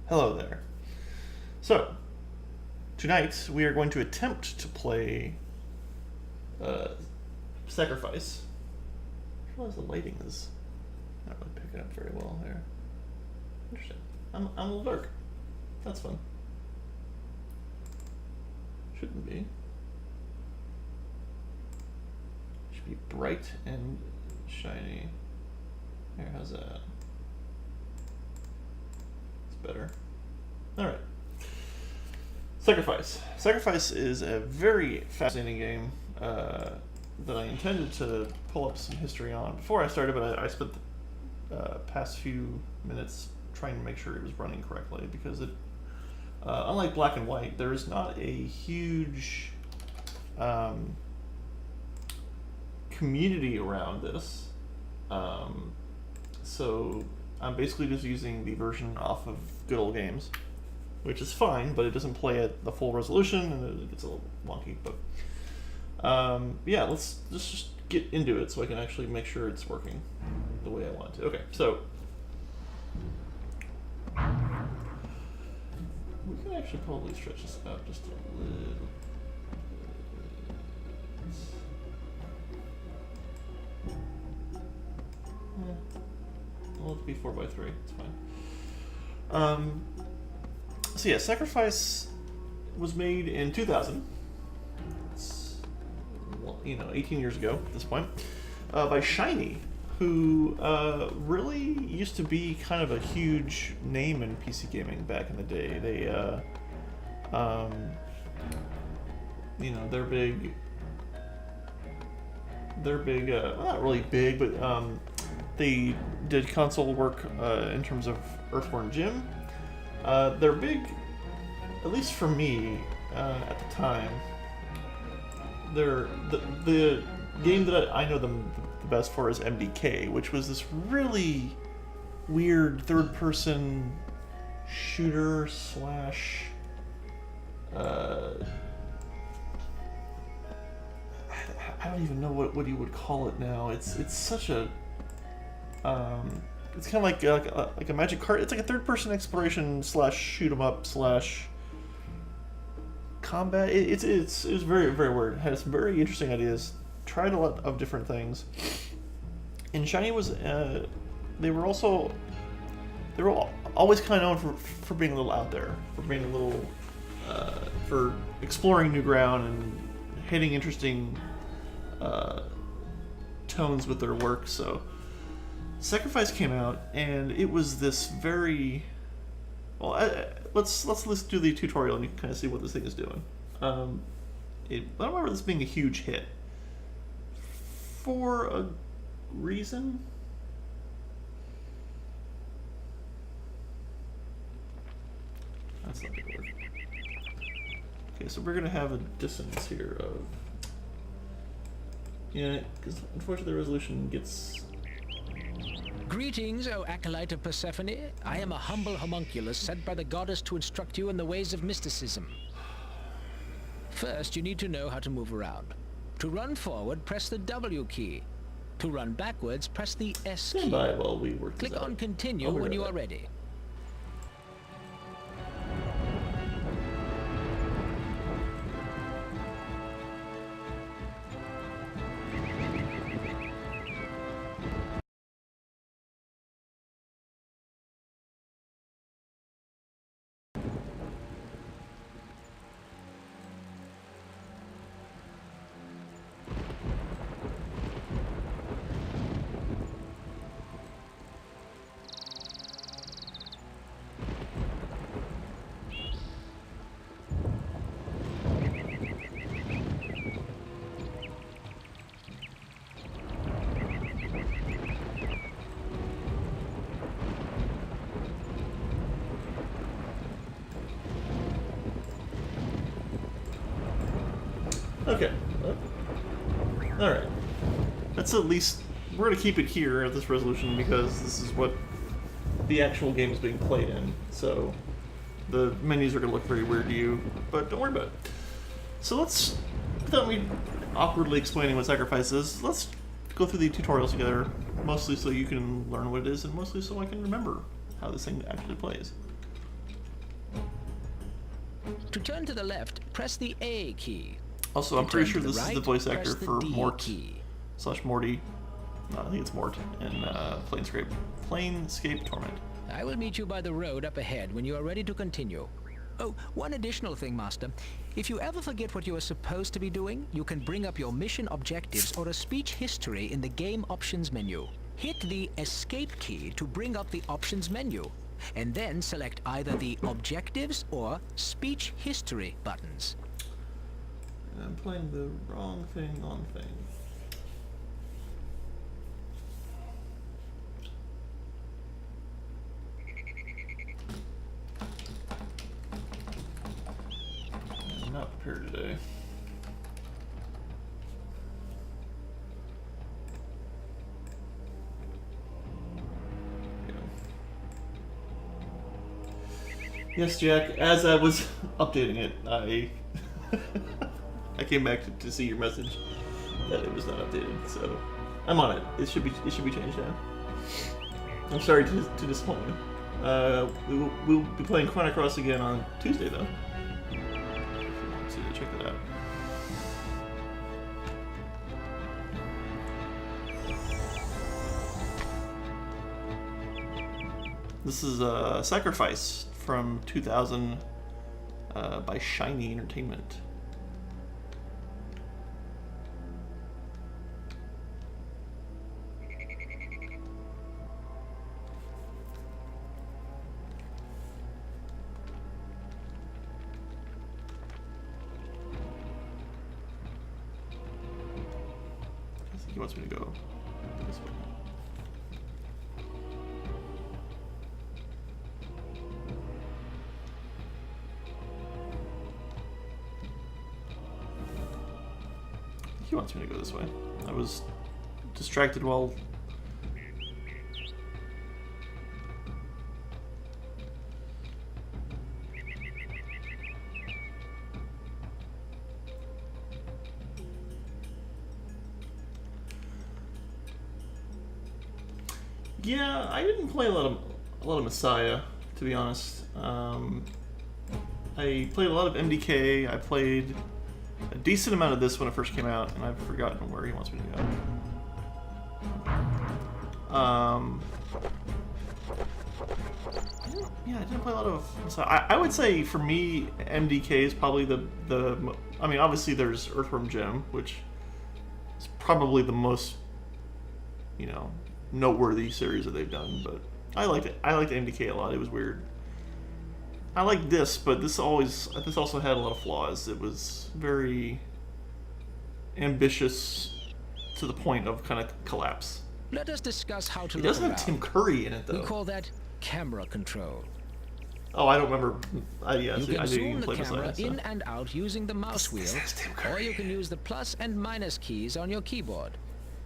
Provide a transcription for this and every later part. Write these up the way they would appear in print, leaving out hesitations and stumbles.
Hello there. So, tonight we are going to attempt to play uh, Sacrifice. I realize the lighting is not really picking up very well here. Interesting. I'm a little dark. That's fun. Shouldn't be. Should be bright and shiny. Here, how's that? It's better. Alright. Sacrifice. Sacrifice is a very fascinating game that I intended to pull up some history on before I started, but I spent the past few minutes trying to make sure it was running correctly because it, unlike Black and White, there is not a huge community around this. So I'm basically just using the version off of Good Old Games, which is fine, but it doesn't play at the full resolution and it gets a little wonky. But yeah, let's just get into it so I can actually make sure it's working the way I want it to. Okay, so we can actually probably stretch this out just a little bit. Well, it'll be 4x3. It's fine. So yeah, Sacrifice was made in 2000. It's, well, 18 years ago at this point, by Shiny, who really used to be kind of a huge name in PC gaming back in the day. They, they're big. Well, not really big, but they did console work in terms of Earthworm Jim. They're big, at least for me, at the time. They're the game that I know them the best for is MDK, which was this really weird third-person shooter slash. I don't even know what you would call it now. It's such a it's kind of like a Magic card. It's like a third-person exploration slash shoot 'em up slash combat. It was very very weird. It had some very interesting ideas. Tried a lot of different things. And Shiny was they were always kind of known for being a little out there, for being a little for exploring new ground and hitting interesting tones with their work. So Sacrifice came out, and it was this very well. Let's do the tutorial, and you can kind of see what this thing is doing. I don't remember this being a huge hit for a reason. That's not gonna work. Okay, so we're gonna have a dissonance here of because unfortunately the resolution gets. Greetings, O acolyte of Persephone. I am a humble homunculus sent by the goddess to instruct you in the ways of mysticism. First, you need to know how to move around. To run forward, press the W key. To run backwards, press the S key. Stand by while we work this Click on out. Continue when you are ready. Okay. Alright. That's at least. We're going to keep it here at this resolution because this is what the actual game is being played in. So the menus are going to look very weird to you, but don't worry about it. So let's, without me awkwardly explaining what Sacrifice is, let's go through the tutorials together, mostly so you can learn what it is, and mostly so I can remember how this thing actually plays. To turn to the left, press the A key. Also, I'm To pretty turn sure to the this is right, the voice press actor the for D Mort key. / Morty. No, I think it's Mort in Planescape Torment. I will meet you by the road up ahead when you are ready to continue. Oh, one additional thing, Master. If you ever forget what you are supposed to be doing, you can bring up your mission objectives or a speech history in the game options menu. Hit the Escape key to bring up the options menu, and then select either the Objectives or Speech History buttons. I'm playing the wrong thing on thing. I'm not prepared today. Yes, Jack, as I was updating it, I came back to see your message that it was not updated, so I'm on it. It should be changed now. I'm sorry to disappoint you. We'll be playing Chrono Cross again on Tuesday, though. If you want to check that out. This is a Sacrifice from 2000 by Shiny Entertainment. I think he wants me to go this way. He wants me to go this way. I was distracted while... Yeah, I didn't play a lot of Messiah, to be honest. I played a lot of MDK. I played a decent amount of this when it first came out, and I've forgotten where he wants me to go. Yeah, I didn't play a lot of Messiah. I would say for me, MDK is probably the. I mean, obviously there's Earthworm Jim, which is probably the most, noteworthy series that they've done. But I liked it. I liked MDK a lot. It was weird. I like this, but this also had a lot of flaws. It was very ambitious to the point of kind of collapse. Let us discuss how to It look doesn't have around. Tim Curry in it, though. We call that camera control. Oh, I don't remember. Yeah, You can I didn't zoom even the play camera Messiah, so. in and out using the mouse wheel, This is Tim or Curry. you can use the plus and minus keys on your keyboard.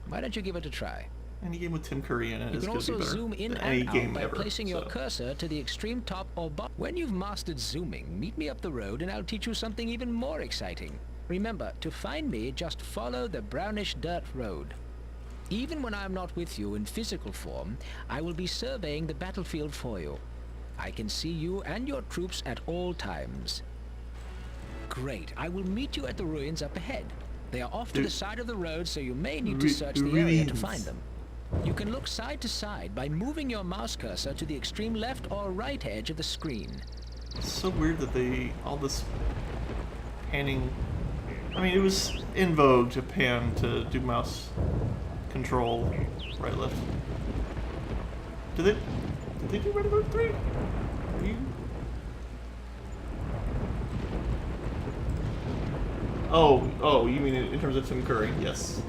Why don't you give it a try? Any game with Tim Curry in it You is can going to be also better zoom in than any and out game by ever. placing your so. cursor to the extreme top or bottom. When you've mastered zooming, meet me up the road and I'll teach you something even more exciting. Remember, to find me, just follow the brownish dirt road. Even when I'm not with you in physical form, I will be surveying the battlefield for you. I can see you and your troops at all times. Great, I will meet you at the ruins up ahead. They are off to the side of the road, so you may need to search the area to find them. You can look side to side by moving your mouse cursor to the extreme left or right edge of the screen. It's so weird that all this panning... I mean, it was in vogue to pan to do mouse control right, left. Did they do Red Alert 3? Are you... Oh, you mean in terms of Tim Curry? Yes.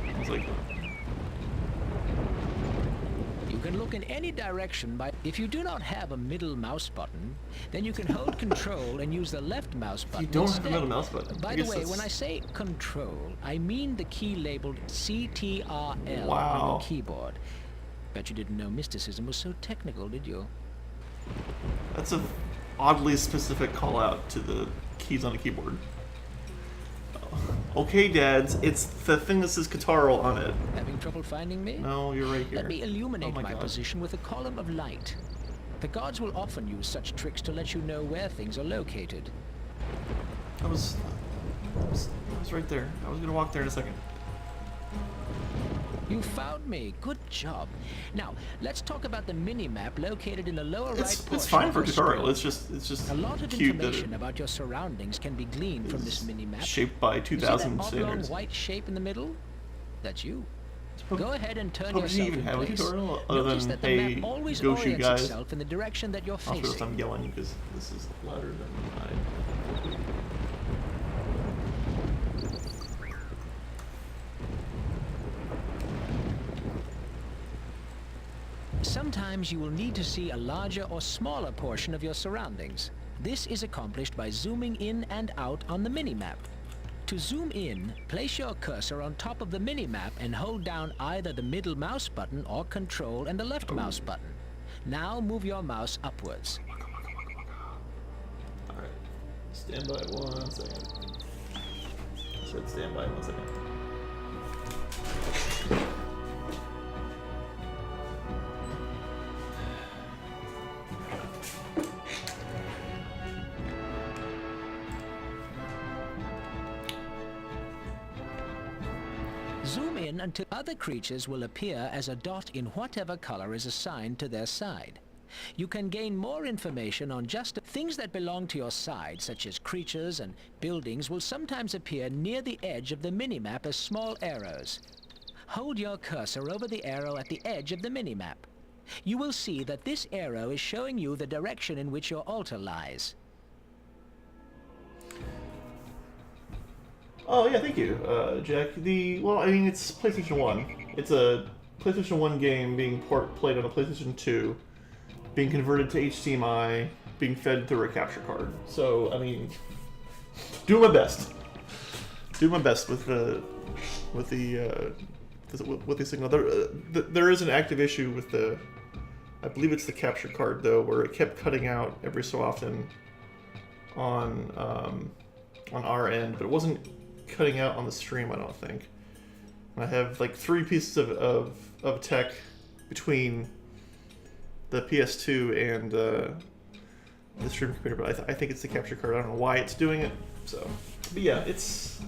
I was like... You can look in any direction by... If you do not have a middle mouse button, then you can hold control and use the left mouse button You don't have instead. a middle mouse button. By the way, when I say control, I mean the key labeled CTRL on Wow. your keyboard. Bet you didn't know mysticism was so technical, did you? That's a oddly specific call out to the keys on a keyboard. Okay, dads, it's the thing that says Kataro on it. Having trouble finding me? No, you're right here. Let me illuminate Oh my my God. position with a column of light. The gods will often use such tricks to let you know where things are located. I was right there. I was gonna walk there in a second. You found me. Good job. Now, let's talk about the mini-map located in the lower right portion. It's fine of for your tutorial. screen. It's just A lot of cute that information about your surroundings can be gleaned from this mini-map. shaped by You see that 2000 oblong standards. white shape in the middle? That's you. Go ahead and turn Does he yourself even in have a place. tutorial other Notice than, that the hey, map always go shoot orients guys? itself in the direction that you're Also, facing. I'm yelling because this is louder than mine. Sometimes you will need to see a larger or smaller portion of your surroundings. This is accomplished by zooming in and out on the mini-map. To zoom in, place your cursor on top of the mini-map and hold down either the middle mouse button or Control and the left mouse button. Now move your mouse upwards. Alright. Stand by 1 second. I said stand by 1 second. Zoom in until other creatures will appear as a dot in whatever color is assigned to their side. You can gain more information on just things that belong to your side, such as creatures and buildings, will sometimes appear near the edge of the minimap as small arrows. Hold your cursor over the arrow at the edge of the minimap. You will see that this arrow is showing you the direction in which your altar lies. Oh yeah, thank you, Jack. Well, I mean, it's PlayStation 1. It's a PlayStation 1 game being played on a PlayStation 2, being converted to HDMI, being fed through a capture card. So, I mean, doing my best. Doing my best with the signal. There is an active issue with the, I believe it's the capture card though, where it kept cutting out every so often on our end, but it wasn't cutting out on the stream, I don't think. I have like 3 pieces of tech between the PS2 and the stream computer, but I think it's the capture card. I don't know why it's doing it. So, but yeah, it's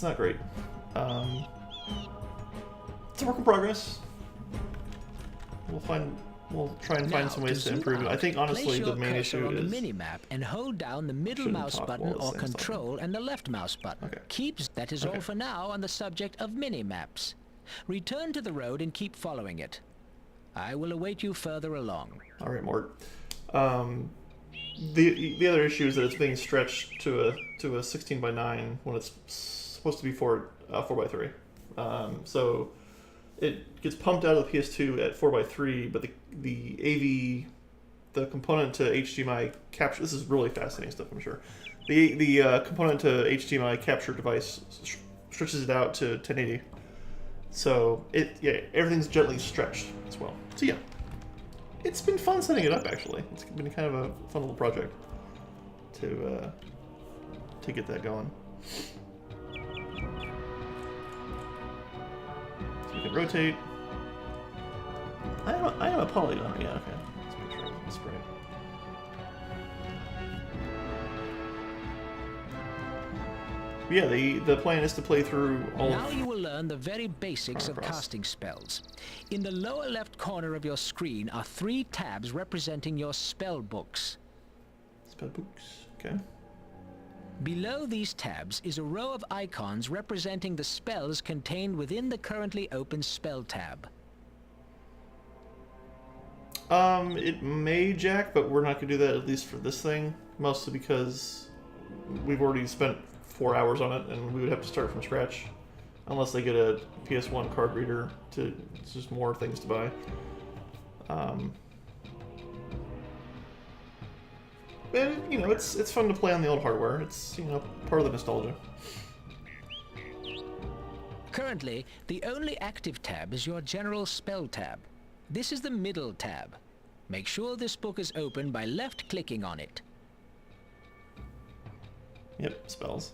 not great. It's a work in progress. We'll try and find some ways to improve it. I think honestly the main issue on is the minimap and hold down the middle mouse button or Control and the left mouse button. Okay. That is all for now on the subject of minimaps. Return to the road and keep following it. I will await you further along. All right, Mort. The other issue is that it's being stretched to a 16 by 9 when it's supposed to be 4 by 3. So it gets pumped out of the PS2 at 4 by 3, but the component to HDMI capture. This is really fascinating stuff, I'm sure. The component to HDMI capture device stretches it out to 1080. So everything's gently stretched as well. So yeah, it's been fun setting it up. Actually, it's been kind of a fun little project to get that going. So you can rotate. I am a polygon. Yeah, okay. Let's make sure it's right. Yeah, the plan is to play through all. Now you will learn the very basics of casting spells. In the lower left corner of your screen are 3 tabs representing your spell books. Spell books, okay. Below these tabs is a row of icons representing the spells contained within the currently open spell tab. It may, Jack, but we're not gonna do that at least for this thing, mostly because we've already spent 4 hours on it, and we would have to start from scratch, unless they get a PS1 card reader. It's just more things to buy. But you know, it's fun to play on the old hardware. It's, you know, part of the nostalgia. Currently, the only active tab is your general spell tab. This is the middle tab. Make sure this book is open by left-clicking on it. Yep, spells.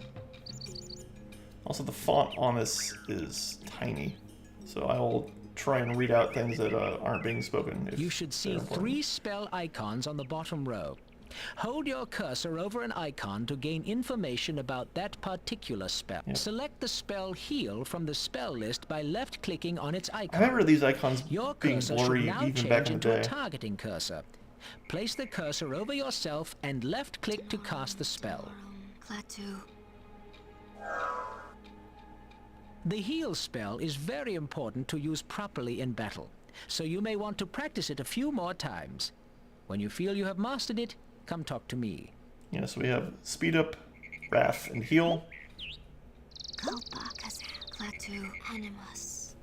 Also, the font on this is tiny, so I will try and read out things that aren't being spoken. If You should see they're important. 3 spell icons on the bottom row. Hold your cursor over an icon to gain information about that particular spell. Yep. Select the spell Heal from the spell list by left-clicking on its I icon. remember these icons Your being cursor blurry should now even back change in the into a day. targeting cursor. Place the cursor over yourself and left-click to cast the spell. Klaatu. The Heal spell is very important to use properly in battle, so you may want to practice it a few more times. When you feel you have mastered it, come talk to me. Yeah, so we have speed up, wrath, and heal. Kalpa Kaza. Klaatu. Animus.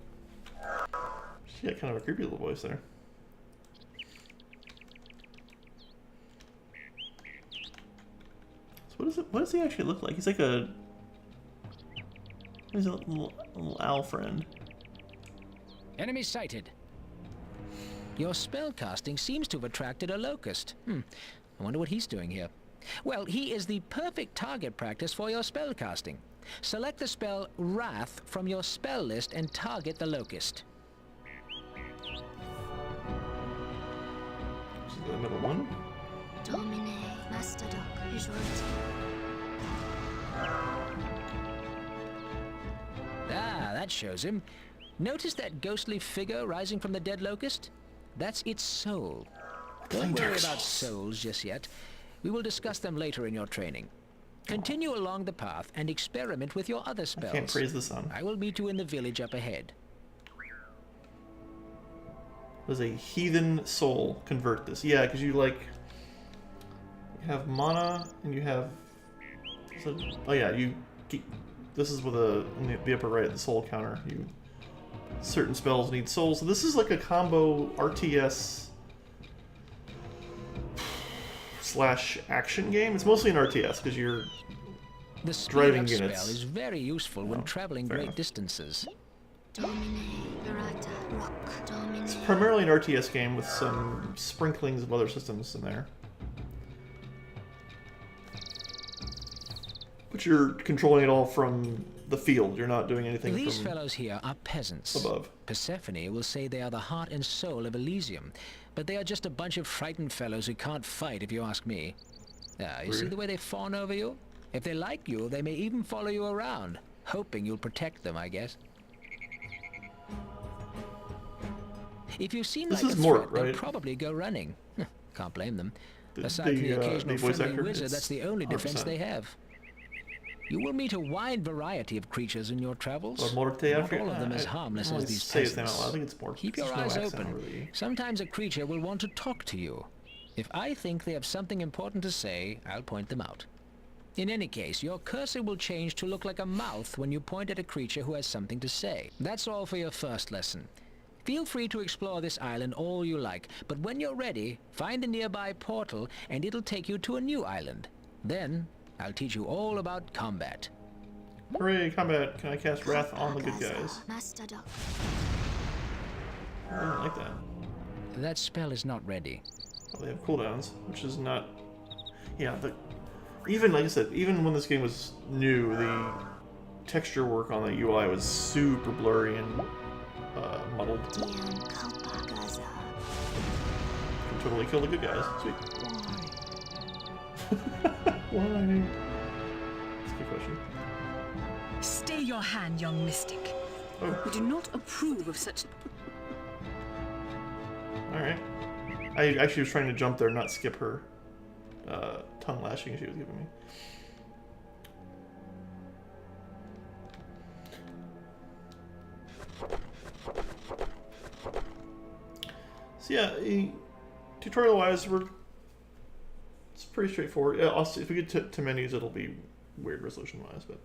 She got kind of a creepy little voice there. So what does he actually look like? He's like a... He's a little owl friend. Enemy sighted. Your spellcasting seems to have attracted a locust. I wonder what he's doing here. Well, he is the perfect target practice for your spellcasting. Select the spell Wrath from your spell list and target the locust. This is the middle one. Domine. Mastodok. Visuality. Ah, that shows him. Notice that ghostly figure rising from the dead locust? That's its soul. Don't worry about souls just yet. We will discuss them later in your training. Continue along the path and experiment with your other I spells. can't praise the sun. I will meet you in the village up ahead. Does a heathen soul convert this? Yeah, because you have mana and you have. Oh yeah, this is with in the upper right, the soul counter. Certain spells need souls. So this is like a combo RTS / action game. It's mostly an RTS because you're The speed driving up units. spell is very useful when traveling fair great enough. distances. Domine. Virata. Rock. Domine. primarily an RTS game with some sprinklings of other systems in there. But you're controlling it all from the field. You're not doing anything These from fellows here are peasants. above. Persephone will say they are the heart and soul of Elysium, but they are just a bunch of frightened fellows who can't fight, if you ask me. You see Rude. the way they fawn over you? If they like you, they may even follow you around, hoping you'll protect them, I guess. If you seem This like is a Mort, threat, they'll right? probably go running. Can't blame them. The- Aside from the the occasional voice friendly actor, wizard, it's that's the only defense 100%. they have. You will meet a wide variety of creatures in your travels. Or Morte, I Not forget- all of them I- as I harmless don't as really these say his name out peasants. loud. I think it's Morte. Keep your There's no eyes accent open. really. Sometimes a creature will want to talk to you. If I think they have something important to say, I'll point them out. In any case, your cursor will change to look like a mouth when you point at a creature who has something to say. That's all for your first lesson. Feel free to explore this island all you like, but when you're ready, find a nearby portal and it'll take you to a new island. Then, I'll teach you all about combat. Hooray, combat. Can I cast Wrath on the good guys? Mastodok. I don't like that. That spell is not ready. Oh, they have cooldowns, which is not... Yeah, even, like I said, even when this game was new, the texture work on the UI was super blurry and muddled. Dian Kalpa Gaza. Can totally kill the good guys. Sweet. Why? That's a good question. Stay your hand, young mystic. Oh, We do not approve of such... alright. I actually was trying to jump there and not skip her tongue lashing she was giving me. So yeah, tutorial-wise, it's pretty straightforward. Yeah, also, if we get to menus, it'll be weird resolution-wise, but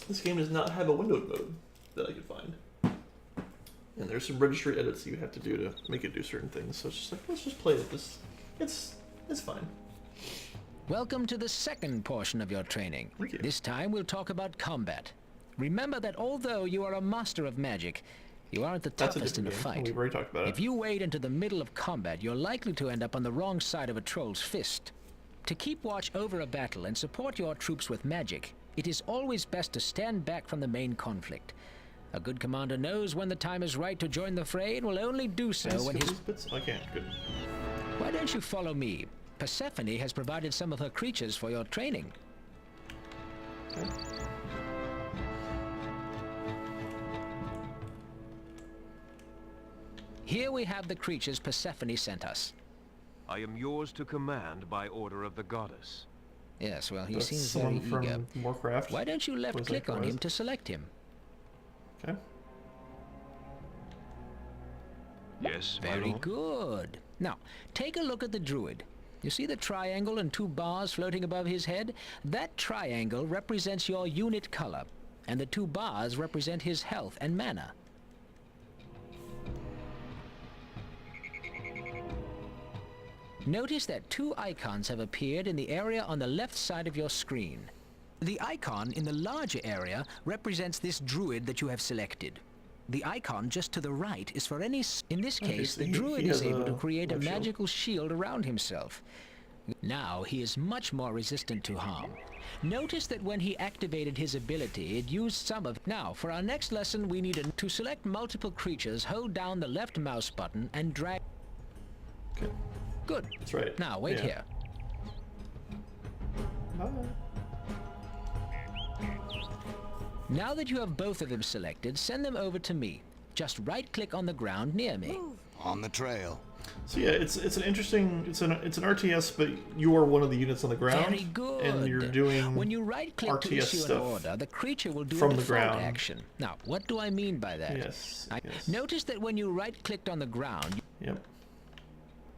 this game does not have a windowed mode that I could find. And there's some registry edits you have to do to make it do certain things. So it's just like, let's just play it. It's fine. Welcome to the second portion of your training. Thank you. This time we'll talk about combat. Remember that although you are a master of magic, you aren't the That's a toughest in different a game. fight. We've already talked about it. If you wade into the middle of combat, you're likely to end up on the wrong side of a troll's fist. To keep watch over a battle and support your troops with magic, it is always best to stand back from the main conflict. A good commander knows when the time is right to join the fray and will only do so Can I when skip his... these bits? I can't. Good. Why don't you follow me? Persephone has provided some of her creatures for your training. Okay. Here we have the creatures Persephone sent us. I am yours to command by order of the goddess. Yes, well, he That's seems very someone eager. from Warcraft. Why don't you Was left-click that on him correct? to select him? Okay. Yes, my Very lord? good. Now, take a look at the druid. You see the triangle and two bars floating above his head? That triangle represents your unit color, and the two bars represent his health and mana. Notice that two icons have appeared in the area on the left side of your screen. The icon in the larger area represents this druid that you have selected. The icon just to the right is for any... In this Okay, case, so the he druid has is able to a create a life shield. magical shield around himself. Now he is much more resistant to harm. Notice that when he activated his ability, it used some of... Now, for our next lesson, we need to select multiple creatures, hold down the left mouse button, and drag... Okay. Good. That's right. Now, wait Yeah. here. Bye. Now that you have both of them selected, send them over to me. Just right-click on the ground near me. On the trail. So yeah, it's an interesting it's an RTS, but you are one of the units on the ground, Very good. and you're doing When you right-click to RTS issue an stuff order, the creature will do from a the default ground. action. Now, what do I mean by that? Yes. Yes. Notice that when you right-clicked on the ground, Yep.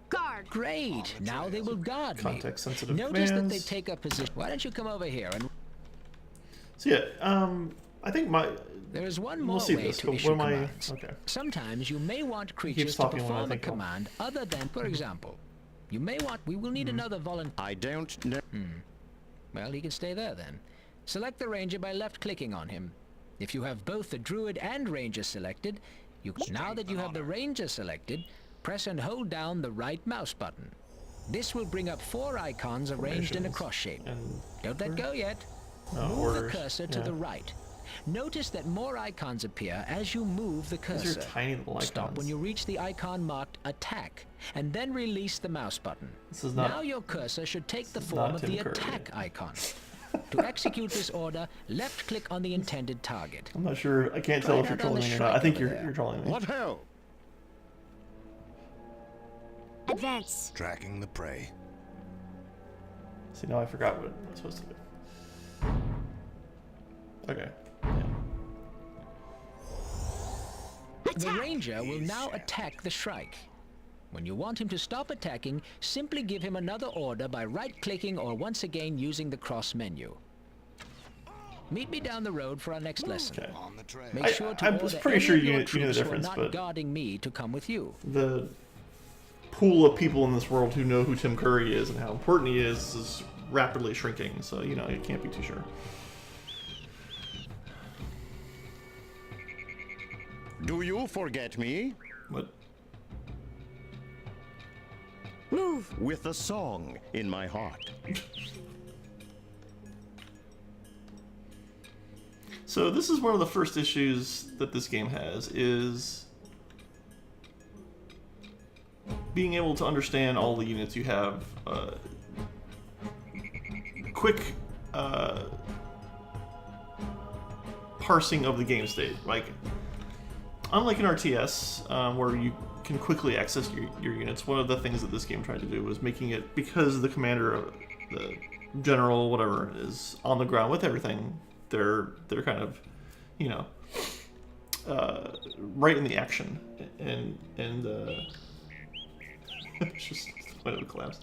Guard. great. Now they will guard me. Context-sensitive Notice that they commands. take up position. Why don't you come over here and... So yeah, I think There is one we'll more see way this. to But issue what am I? commands. Okay. Sometimes you may want creatures to talking when I perform a think of- command other than, for example, you may want... We will need Mm-hmm. another volunteer. I don't know. Well, he can stay there then. Select the ranger by left-clicking on him. If you have both the druid and ranger selected, now that you have the ranger selected, press and hold down the right mouse button. This will bring up 4 icons arranged in a Formations cross shape. and Don't let go yet. Move orders. the cursor to Yeah. the right. Notice that more icons appear as you move the These cursor. are tiny little icons. Stop when you reach the icon marked Attack, and then release the mouse button. This is not- Now your cursor should take the is form not of the Tim Curry. Attack icon. To execute this order, left-click on the intended target. I'm not sure. I can't Try tell it if you're out on the trolling me or not. I shrike think over you're there. trolling me. What hell? Advance. Tracking the prey. See, now I forgot what I'm supposed to do. Okay. Yeah. The ranger will now attack the shrike. When you want him to stop attacking, simply give him another order by right-clicking or once again using the cross menu. Meet me down the road for our next lesson. Okay. On the trail. Make I- sure to I order was pretty any sure of you your knew the troops who are difference, not but- guarding me to come with you. The pool of people in this world who know who Tim Curry is and how important he is rapidly shrinking. So you know you can't be too sure. Do you forget me? But Move. With a song in my heart. so this is one of the first issues that this game has is being able to understand all the units you have. Quick parsing of the game state. Like, unlike an RTS where you can quickly access your units, one of the things that this game tried to do was making it, because the commander, the general, whatever, is on the ground with everything, they're kind of, you know, right in the action, and it's just the point of the collapse.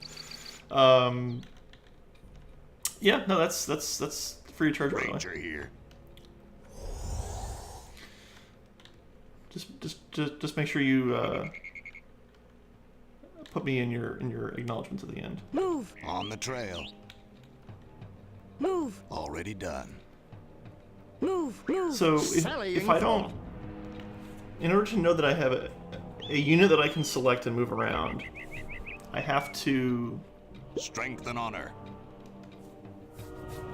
Yeah, no, that's free of charge, by the way. Ranger here. Just make sure you put me in your acknowledgments at the end. Move. On the trail. Move. Already done. Move. Move. So if I don't, in order to know that I have a unit that I can select and move around, I have to Strength and honor.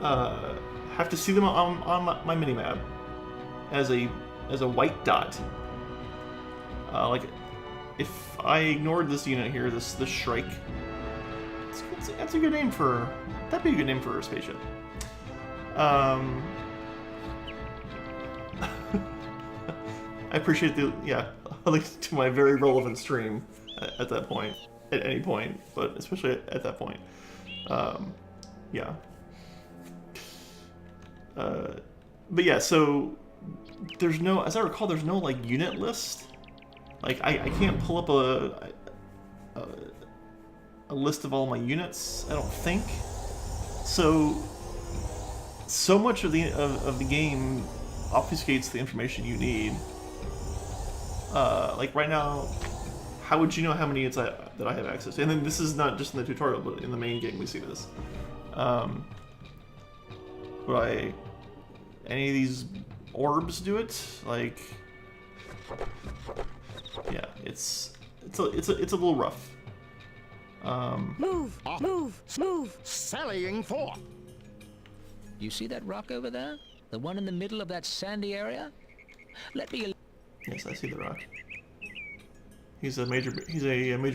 Have to see them on my minimap as a white dot. Like, if I ignored this unit here, this Shrike, that's a good name for. That'd be a good name for a spaceship. I appreciate a link to my very relevant stream at that point, at any point, but especially at that point. Yeah. But yeah, so there's no, as I recall, there's no like unit list. Like I can't pull up a list of all my units. I don't think. So much of the game obfuscates the information you need. Like right now, how would you know how many units that I have access to? And then this is not just in the tutorial, but in the main game we see this. Would any of these orbs do it? Like, yeah, it's a little rough. Move! Move! Sallying forth. You see that rock over there? The one in the middle of that sandy area? Let me... Yes, I see the rock. He's a major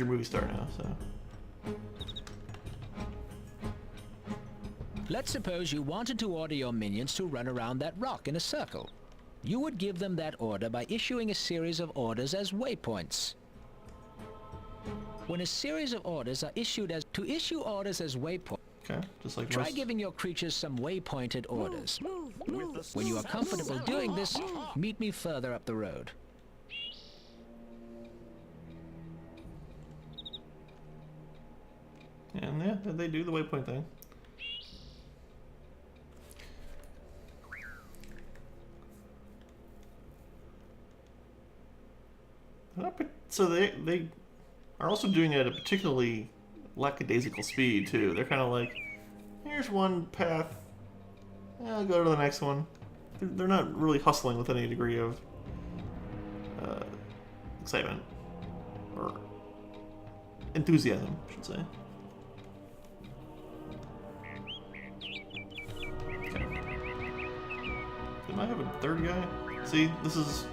movie star now, so. Let's suppose you wanted to order your minions to run around that rock in a circle. You would give them that order by issuing a series of orders as waypoints. When a series of orders are issued as... To issue orders as waypoints, Okay, just like try most. giving your creatures some waypointed orders. Move! When you are comfortable doing this, meet me further up the road. And yeah, they do the waypoint thing. So they are also doing it at a particularly lackadaisical speed too. They're kind of like, here's one path, I'll go to the next one. They're not really hustling with any degree of excitement or enthusiasm, I should say. Okay. Did I have a third guy? See, this is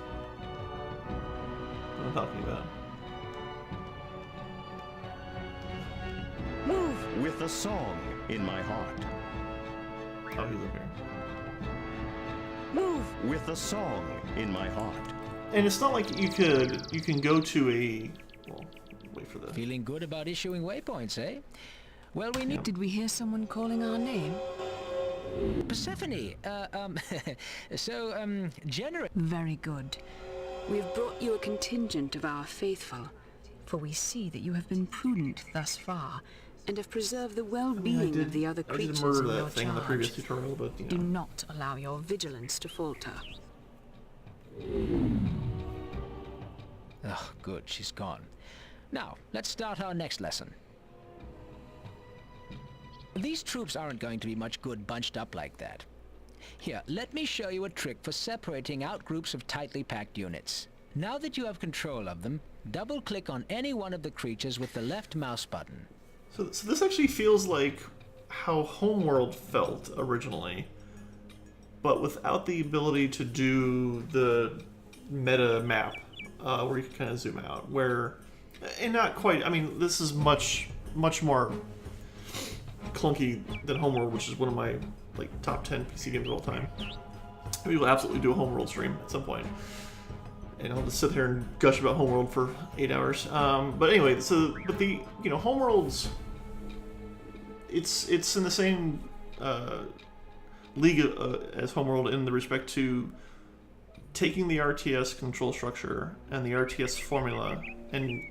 what I'm talking about. Move! With a song in my heart. Oh, he's up here. Move! With a song in my heart. And it's not like you can go to a, well, wait for the, Feeling good about issuing waypoints, eh? Well, we need... Did we hear someone calling our name? Persephone, Very good. We have brought you a contingent of our faithful, For we see that you have been prudent thus far. and have preserved the I well-being of the other I did creatures murder in that your thing in the previous charge. tutorial, but you Do know. not allow your Vigilance to falter. Oh, good, she's gone. Now, let's start our next lesson. These troops aren't going to be much good bunched up like that. Here, let me show you a trick for separating out groups of tightly packed units. Now that you have control of them, double-click on any one of the creatures with the left mouse button. So this actually feels like how Homeworld felt originally, but without the ability to do the meta map, where you can kind of zoom out. And not quite. I mean, this is much more clunky than Homeworld, which is one of my like top 10 PC games of all time. We will absolutely do a Homeworld stream at some point. And I'll just sit here and gush about Homeworld for 8 hours. But anyway, but the Homeworld's it's in the same league as Homeworld in the respect to taking the RTS control structure and the RTS formula and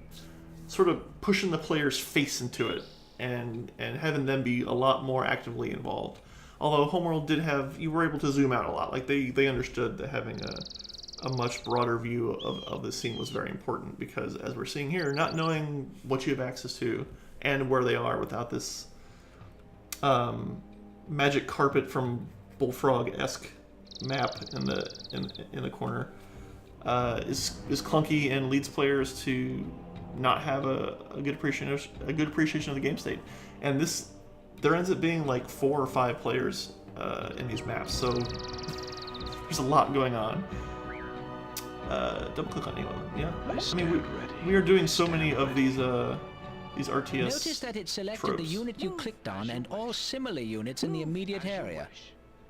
sort of pushing the player's face into it and having them be a lot more actively involved. Although Homeworld you were able to zoom out a lot. Like they understood that having a much broader view of the scene was very important, because as we're seeing here, not knowing what you have access to and where they are without this magic carpet from Bullfrog-esque map in the corner is clunky and leads players to not have a good appreciation of the game state. And there ends up being like 4 or 5 players in these maps, so there's a lot going on. Double click on anyone. Yeah, I mean we are doing so many of these RTS Notice that it selected the tropes. unit you clicked on and all similar units in the immediate area.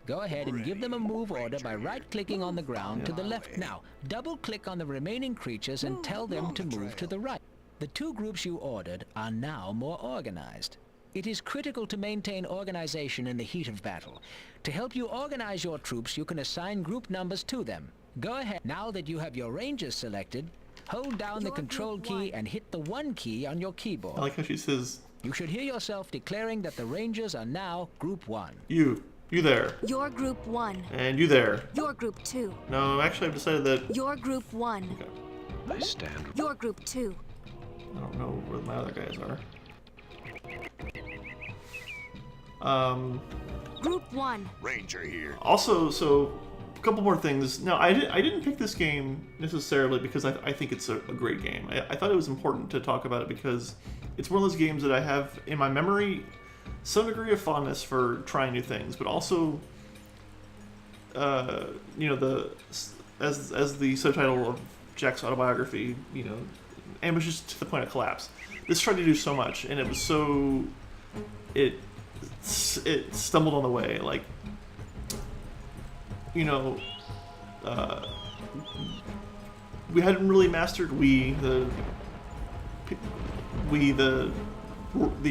Go ahead and give them a move order by right-clicking on the ground to the left. Now, double-click on the remaining creatures and tell them to move to the right. The 2 groups you ordered are now more organized. It is critical to maintain organization in the heat of battle. To help you organize your troops, you can assign group numbers to them. Go ahead. Now that you have your rangers selected, hold down the control key and hit the 1 key on your keyboard. I like how she says, You should hear yourself declaring that the rangers are now Group 1. you there, You're Group 1. and you there. You're Group 2. No, actually I've decided that, You're Group 1. okay, I stand. You're Group 2. I don't know where my other guys are. Group 1. Ranger here. Also, so a couple more things. No, I didn't pick this game necessarily because I think it's a great game. I thought it was important to talk about it because it's one of those games that I have in my memory some degree of fondness for trying new things, but also, you know, as the subtitle of Jack's autobiography, you know, ambitious to the point of collapse. This tried to do so much, and it was so it stumbled on the way. Like, you know, we hadn't really mastered the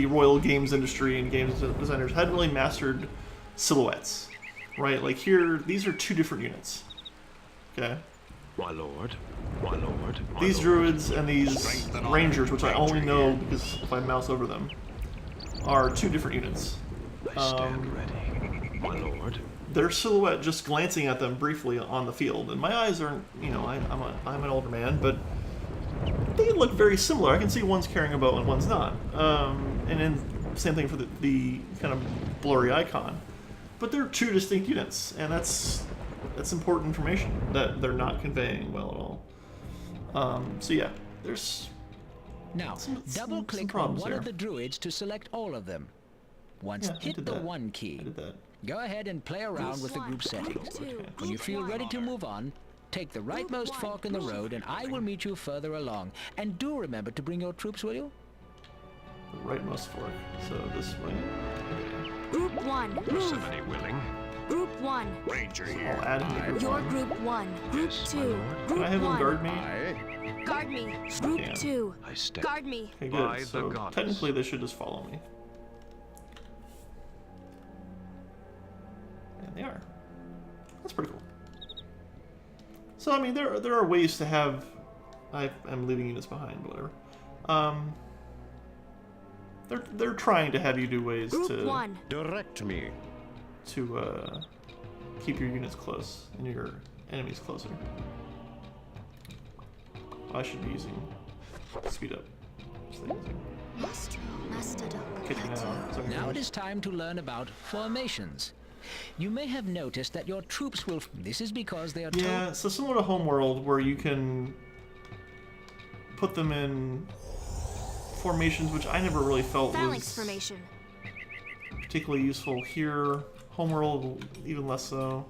Royal Games industry and games designers hadn't really mastered silhouettes, right? Like here, these are 2 different units. Okay. My lord. My lord. My These lord. druids and these Strength and honor. rangers, which I only Ranger know here. because if I mouse over them, are 2 different units. I stand ready. My lord. Their silhouette, just glancing at them briefly on the field, and my eyes aren't, you know, I'm an older man, but they look very similar. I can see one's carrying a bow and one's not. And then same thing for the kind of blurry icon. But they're 2 distinct units, and that's important information that they're not conveying well at all. So yeah, there's Now, some double-click on problems one there. of the druids to select all of them. Once Yeah, I hit did the that. 1 I key, did that. go ahead and play around with the group settings. When you feel ready to move on, take the rightmost fork in the road and I will meet you further along. And do remember to bring your troops, will you? The rightmost fork. So this way. Group 1. Move. Somebody willing. Group 1. Ranger I'll here. add him to group You're 1. Group 1. Group Yes, my 2. lord. Can Group I have him 1. guard me? Guard me. Group Yeah. 2. I stand. Guard me. Okay, By good. the So goddess. technically they should just follow me. And they are. That's pretty cool. So I mean, there are ways to have. I'm leaving units behind, whatever. They're trying to have you do ways Group to 1. Direct me. keep your units close and your enemies closer. I should be using speed up. Kicking out. So I can Now it finish. is time to learn about formations. You may have noticed that your troops will... This is because they are told... Yeah, so similar to Homeworld, where you can put them in formations, which I never really felt Phalanx was formation. particularly useful here. Homeworld, even less so.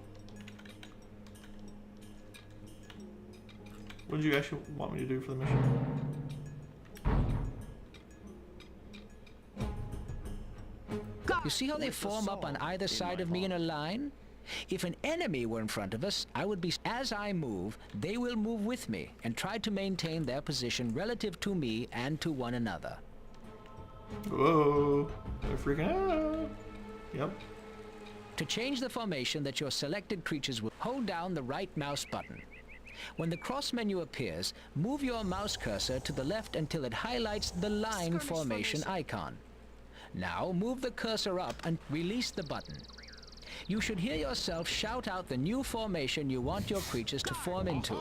What did you actually want me to do for the mission? You see how they form up on either side of me in a line? If an enemy were in front of us, I would be... As I move, they will move with me and try to maintain their position relative to me and to one another. Whoa, they're freaking out. Yep. To change the formation that your selected creatures will, hold down the right mouse button. When the cross menu appears, move your mouse cursor to the left until it highlights the line formation icon. Now move the cursor up and release the button. You should hear yourself shout out the new formation you want your creatures to form into.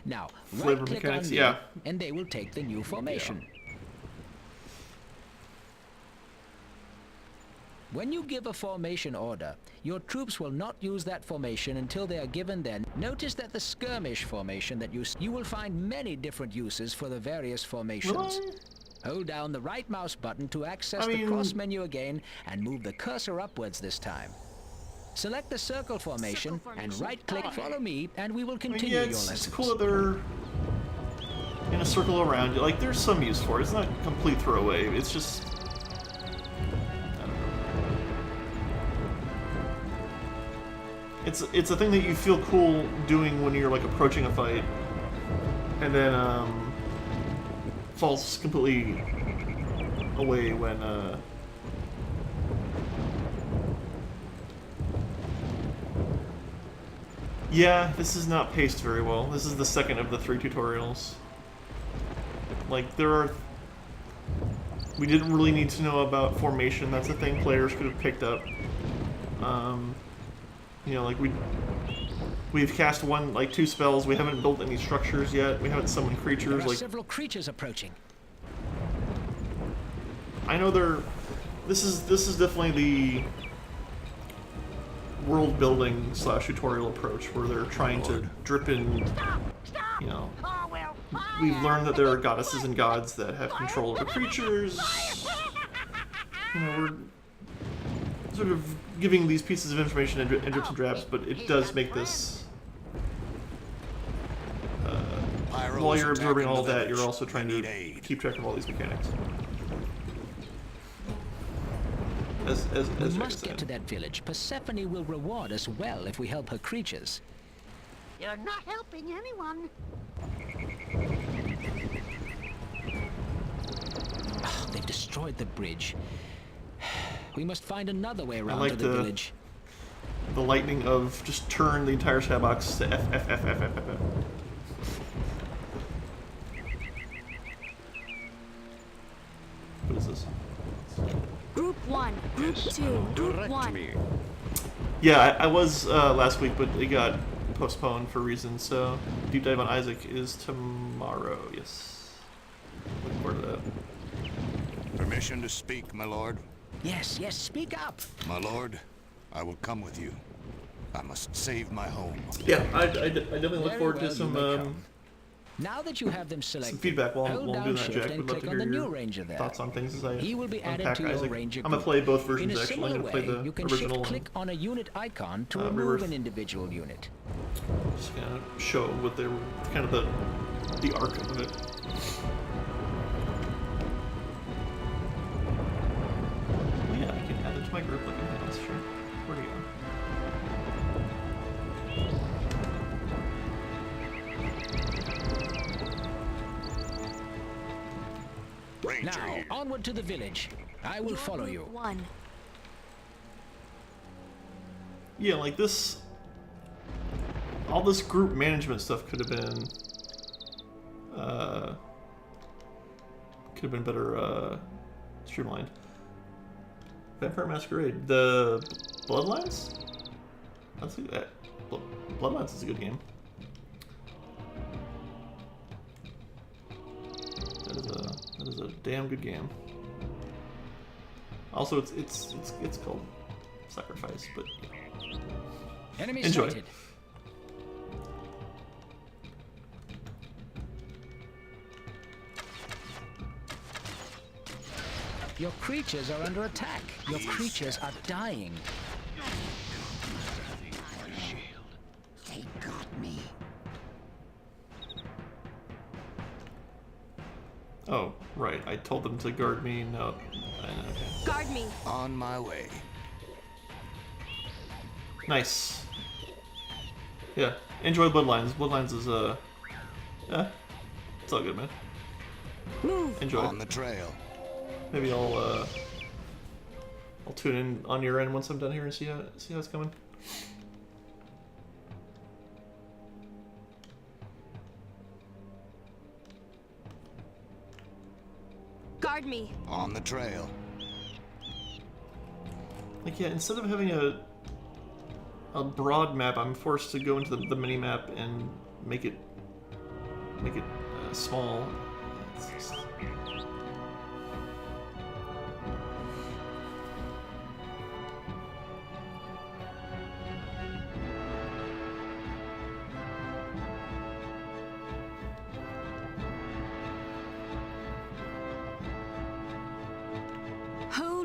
Now, Flavor right-click mechanics, on me, yeah. and they will take the new formation. When you give a formation order, your troops will not use that formation until they are given their... Notice that the skirmish formation that you will find many different uses for the various formations. Really? Hold down the right mouse button to access I the mean- cross menu again and move the cursor upwards this time. Select the circle formation and right-click Follow Me, and we will I mean, continue yeah, your it's lessons. cool that they're in a circle around you. Like, there's some use for it. It's not a complete throwaway. It's just... I don't know. It's a thing that you feel cool doing when you're, like, approaching a fight. And then, falls completely away when, Yeah, this is not paced very well. This is the second of the 3 tutorials. Like, there are... We didn't really need to know about formation. That's a thing players could have picked up. You know, like, we've cast 2 spells. We haven't built any structures yet. We haven't summoned There creatures. are Like, several creatures approaching. I know they're... This is definitely the world building / tutorial approach where they're trying to drip in, you know, we've learned that there are goddesses and gods that have control over creatures. You know, we're sort of giving these pieces of information in drips and drabs, but it does make this while you're absorbing all that, you're also trying to keep track of all these mechanics. As We Jack must said. get to that village. Persephone will reward us well if we help her creatures. You're not helping anyone. Oh, they've destroyed the bridge. We must find another way around like to the the- village. The lightning of just turn the entire skybox to F. What is this? Group 1. Group 2. Group Direct 1. me. Yeah, I was last week, but it got postponed for reasons, so Deep Dive on Isaac is tomorrow, yes. Looking forward to that. Permission to speak, my lord? Yes, yes, speak up. My lord, I will come with you. I must save my home. Yeah, I definitely look Very forward to well, some you may come. Now that you have them selected, feedback while hold I'm down doing that, shift Jack. and Would love click to on the hear new your ranger there. thoughts on things as I He will be added unpack to your Isaac. ranger I'm gonna group. play both In versions a actually. I'm similar gonna play way, the you can original shift-click on a unit icon to remove Rebirth. an individual unit. Just gonna show what they're kind of the arc of it. Well, yeah, I can add it to my group like anything else, sure. Where do you go? Ranger Now, here. onward to the village. I will follow you. Group 1. Yeah, like this. All this group management stuff could have been. Could have been better streamlined. Vampire Masquerade. The Bloodlines? That's a, Bloodlines is a good game. That is a damn good game. Also, it's called Sacrifice, but yeah. Enemy Enjoy. sighted. Your creatures are under attack. Your creatures are dying. They got me. Oh, right. I told them to guard me. No. Okay. Guard me. On my way. Nice. Yeah. Enjoy Bloodlines. Bloodlines is yeah. It's all good, man. Move. Enjoy. On the trail. Maybe I'll tune in on your end once I'm done here and see how it's coming. Guard me. On the trail. Like, yeah, instead of having a broad map, I'm forced to go into the mini map and make it small. It's just...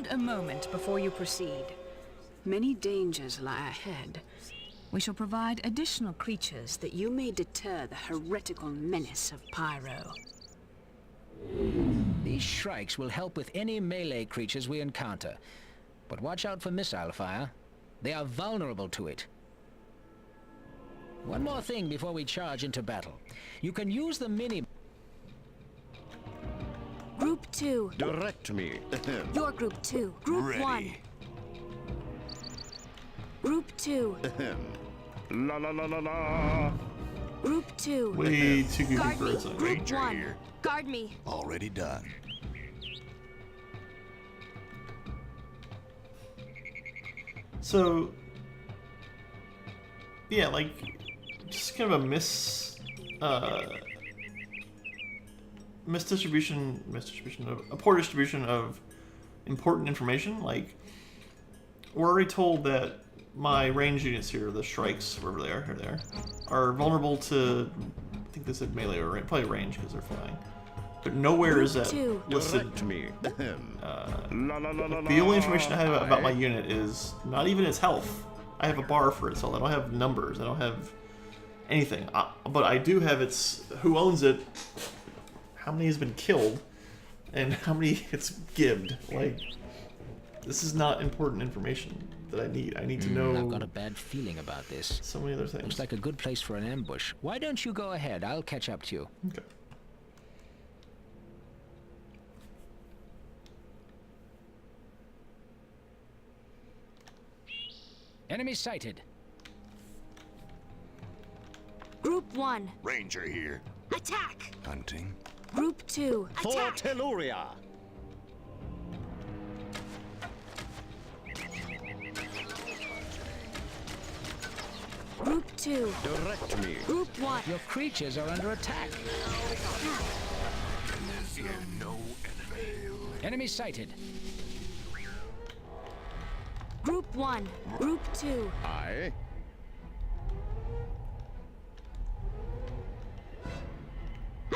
guard a moment before you proceed. Many dangers lie ahead. We shall provide additional creatures that You may deter the heretical menace of Pyro. These shrikes will help with any melee creatures we encounter. But watch out for missile fire. They are vulnerable to it. One more thing before we charge into battle. You can use the mini... Group 2. Direct me. You're Group 2. Group Ready. 1. Group 2. La la la la la. Group 2. Way too goofy Guard for me. its own. Group Ranger 1. here. Guard me. Already done. So, yeah, like, just kind of a a poor distribution of important information. Like, we're already told that my range units here, the Shrikes, wherever they are, here they are vulnerable to, I think they said melee or probably range because they're flying. But nowhere is that listed. Direct me. The only information I have about my unit is not even its health. I have a bar for its health. I don't have numbers. I don't have anything. But I do have its who owns it, how many has been killed, and how many it's gibbed. Like, this is not important information that I need. I need to know I've got a bad feeling about this. so many other things. Looks like a good place for an ambush. Why don't you go ahead? I'll catch up to you. Okay. Enemy sighted. Group 1. Ranger here. Attack. Hunting. Group 2. Attack. Telluria. Group 2. Direct me. Group 1. Your creatures are under attack. Fear no enemy. Enemy sighted. Group 1. Group 2. Aye.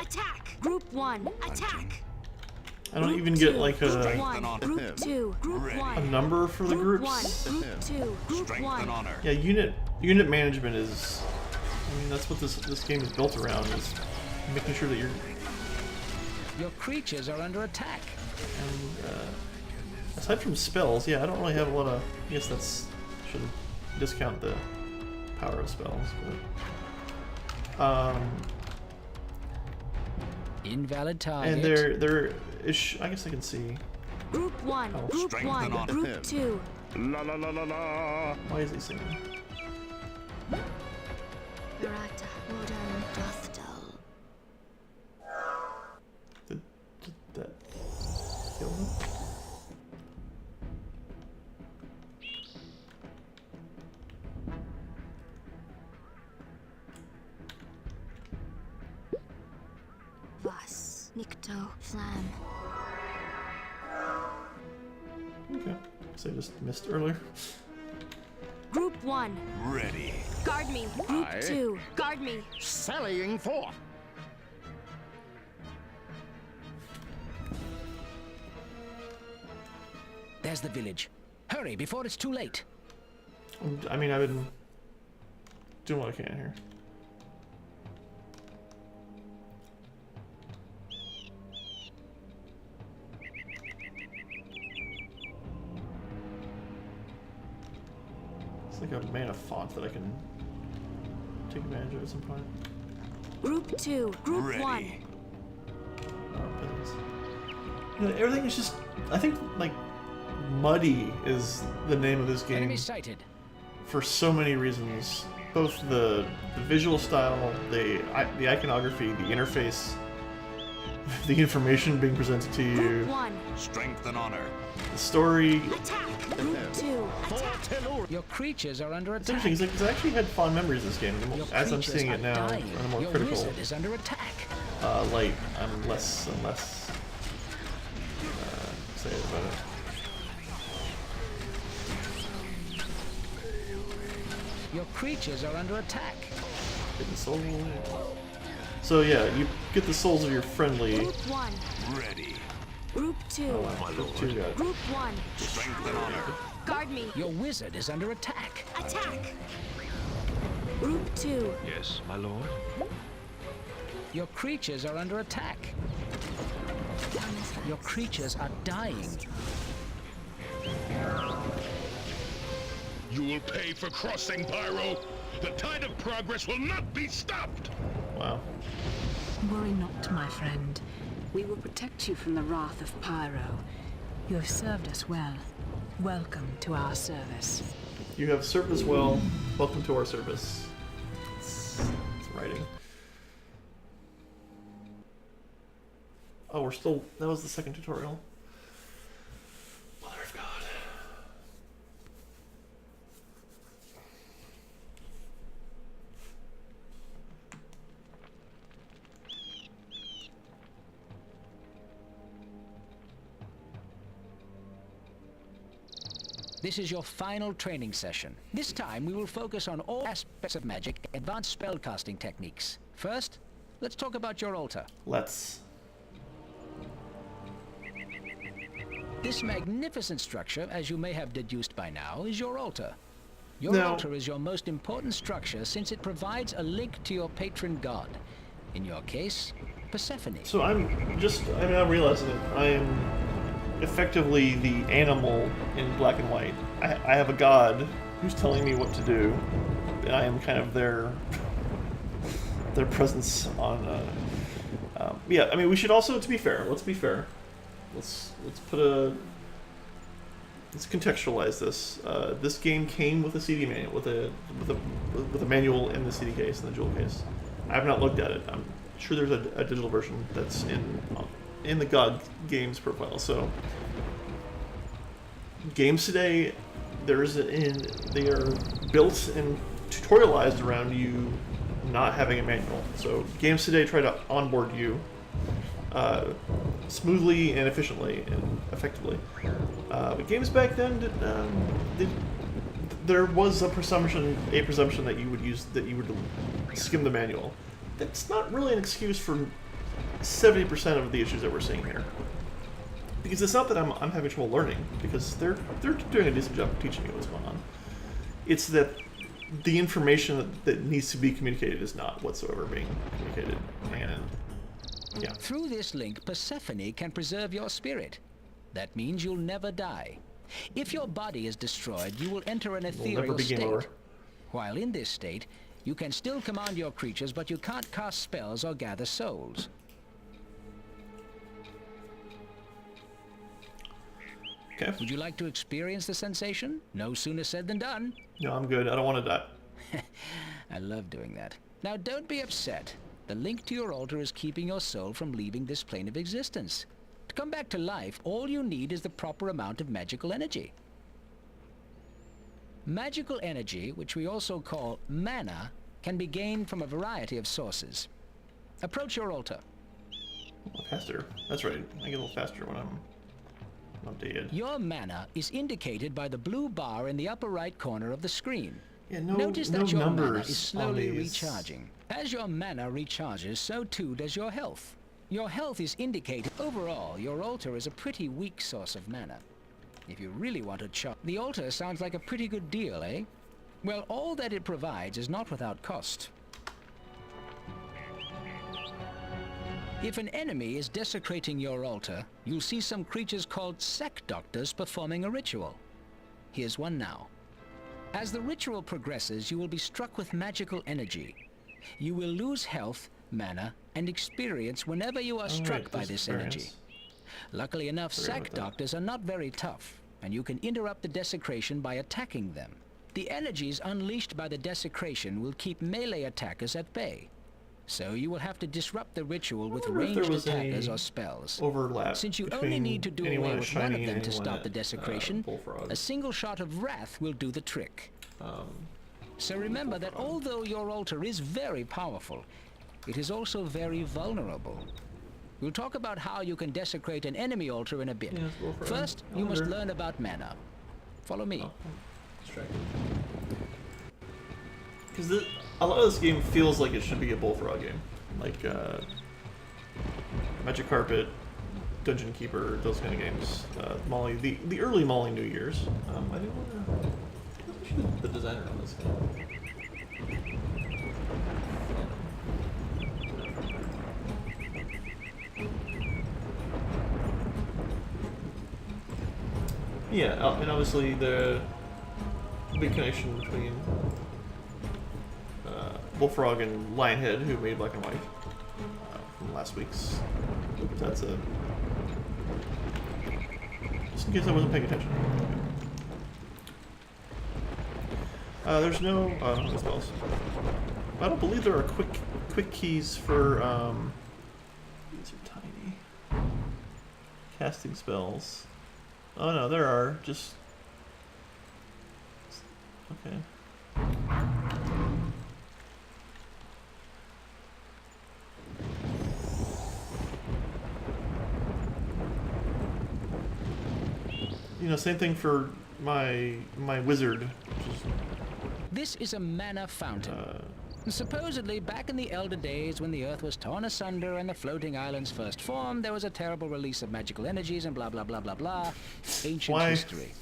Attack. Group 1. Attack. I don't Group even get 2. like Group a 1. on Group him. 2. Group Ready. 1. a number for the Group groups. 1. Group 2. Group Strength 1. and honor. Yeah, unit management is. I mean, that's what this game is built around, is making sure that you're. Your creatures are under attack. And, aside from spells, yeah, I don't really have a lot of. I guess that's shouldn't discount the power of spells, but. Invalid target. And there is. I guess I can see. Group 1. Oh. Group Strength 1. and honor. Group 2. La la la la la. Why is he singing? Murata. Modern Dostal. Did that kill him? Vas. Nikto. Flam. Okay. So I just missed earlier. Group 1. Ready. Guard me. Group Aye. 2. Guard me. Sallying forth. There's the village. Hurry before it's too late. I mean, I've been doing what I can here. It's like a mana font that I can take advantage of at some point. Group 2. Group Ready. 1. Oh, peasants. You know, everything is just. I think, like, muddy is the name of this game Enemy sighted. for so many reasons. Both the visual style, the iconography, the interface, the information being presented to you, Group 1. Strength and honor. the story. Attack. Group 2. Attack. Your creatures are under It's attack. interesting because I actually had fond memories of this game. Your As I'm creatures seeing are it now, dying. on a more Your critical wizard is under attack. light, I'm less and less excited about it. Your creatures are under attack. Get the soul. So yeah, you get the souls of your friendly. Group 1. Ready. Group 2. My lord. Two guys. Group 1. Strength and honor. Guard me. Your wizard is under attack. Attack. Group 2. Yes, my lord. Your creatures are under attack. Your creatures are dying. You will pay for crossing, Pyro. The tide of progress will not be stopped. Wow. Worry not, my friend. We will protect you from the wrath of Pyro. You have served us well. Welcome to our service. You have served us well. Welcome to our service. It's writing. Oh, we're still. That was the second tutorial. Mother of God. This is your final training session. This time we will focus on all aspects of magic, advanced spellcasting techniques. First, let's talk about your altar. Let's. This magnificent structure, as you may have deduced by now, is your altar. Your Now- altar is your most important structure since it provides a link to your patron god. In your case, Persephone. So I'm not realizing it. I am effectively the animal in black and white. I have a god who's telling me what to do, and I am kind of their presence on. Yeah, I mean, we should also, to be fair, let's be fair. Let's contextualize this. This game came with a CD manual, with a manual in the CD case, in the jewel case. I have not looked at it. I'm sure there's a digital version that's in the God Games profile. So games today, they are built and tutorialized around you not having a manual. So games today try to onboard you smoothly and efficiently and effectively. But games back then, there was a presumption that you would skim the manual. That's not really an excuse for 70% of the issues that we're seeing here. Because it's not that I'm having trouble learning, because they're doing a decent job of teaching you what's going on. It's that the information that needs to be communicated is not whatsoever being communicated. And yeah. Through this link, Persephone can preserve your spirit. That means you'll never die. If your body is destroyed, you will enter an We'll never ethereal be game state. over. While in this state, you can still command your creatures, but you can't cast spells or gather souls. Okay. Would you like to experience the sensation? No sooner said than done. No, I'm good. I don't want to die. I love doing that. Now don't be upset. The link to your altar is keeping your soul from leaving this plane of existence. To come back to life, all you need is the proper amount of magical energy. Magical energy, which we also call mana, can be gained from a variety of sources. Approach your altar. A little faster. That's right. I get a little faster when I'm dead. Your mana is indicated by the blue bar in the upper right corner of the screen. Yeah, no, Notice no that your mana numbers is on slowly these. recharging. As your mana recharges, so too does your health. Your health is indicated. Overall, your altar is a pretty weak source of mana. If you really want to chop, the altar sounds like a pretty good deal, eh? Well, all that it provides is not without cost. If an enemy is desecrating your altar, you'll see some creatures called sect doctors performing a ritual. Here's one now. As the ritual progresses, you will be struck with magical energy. You will lose health, mana, and experience whenever you are struck by this energy. Luckily enough, sect doctors are not very tough, and you can interrupt the desecration by attacking them. The energies unleashed by the desecration will keep melee attackers at bay. So you will have to disrupt the ritual with ranged attackers or spells. Overlap. Since you only need to do away anyone with at one Shiny of them and to anyone stop the at, desecration, Bullfrog. a single shot of wrath will do the trick. So remember that although your altar is very powerful, it is also very vulnerable. We'll talk about how you can desecrate an enemy altar in a bit. Yeah, Bullfrog. First, you must learn about mana. Follow me. Because a lot of this game feels like it should be a Bullfrog game. Like Magic Carpet, Dungeon Keeper, those kind of games. Molly, the early Molly New Years. I didn't want to. The designer on this game. Yeah, and obviously the big connection between Bullfrog and Lionhead, who made Black and White from last week's. That's a. Just in case I wasn't paying attention. There's no spells. I don't believe there are quick keys for. These are tiny. Casting spells. Oh no, there are. Just. Okay. You know, same thing for my wizard. This is a mana fountain. Supposedly, back in the Elder Days, when the Earth was torn asunder and the floating islands first formed, there was a terrible release of magical energies and blah blah blah blah blah. Ancient history.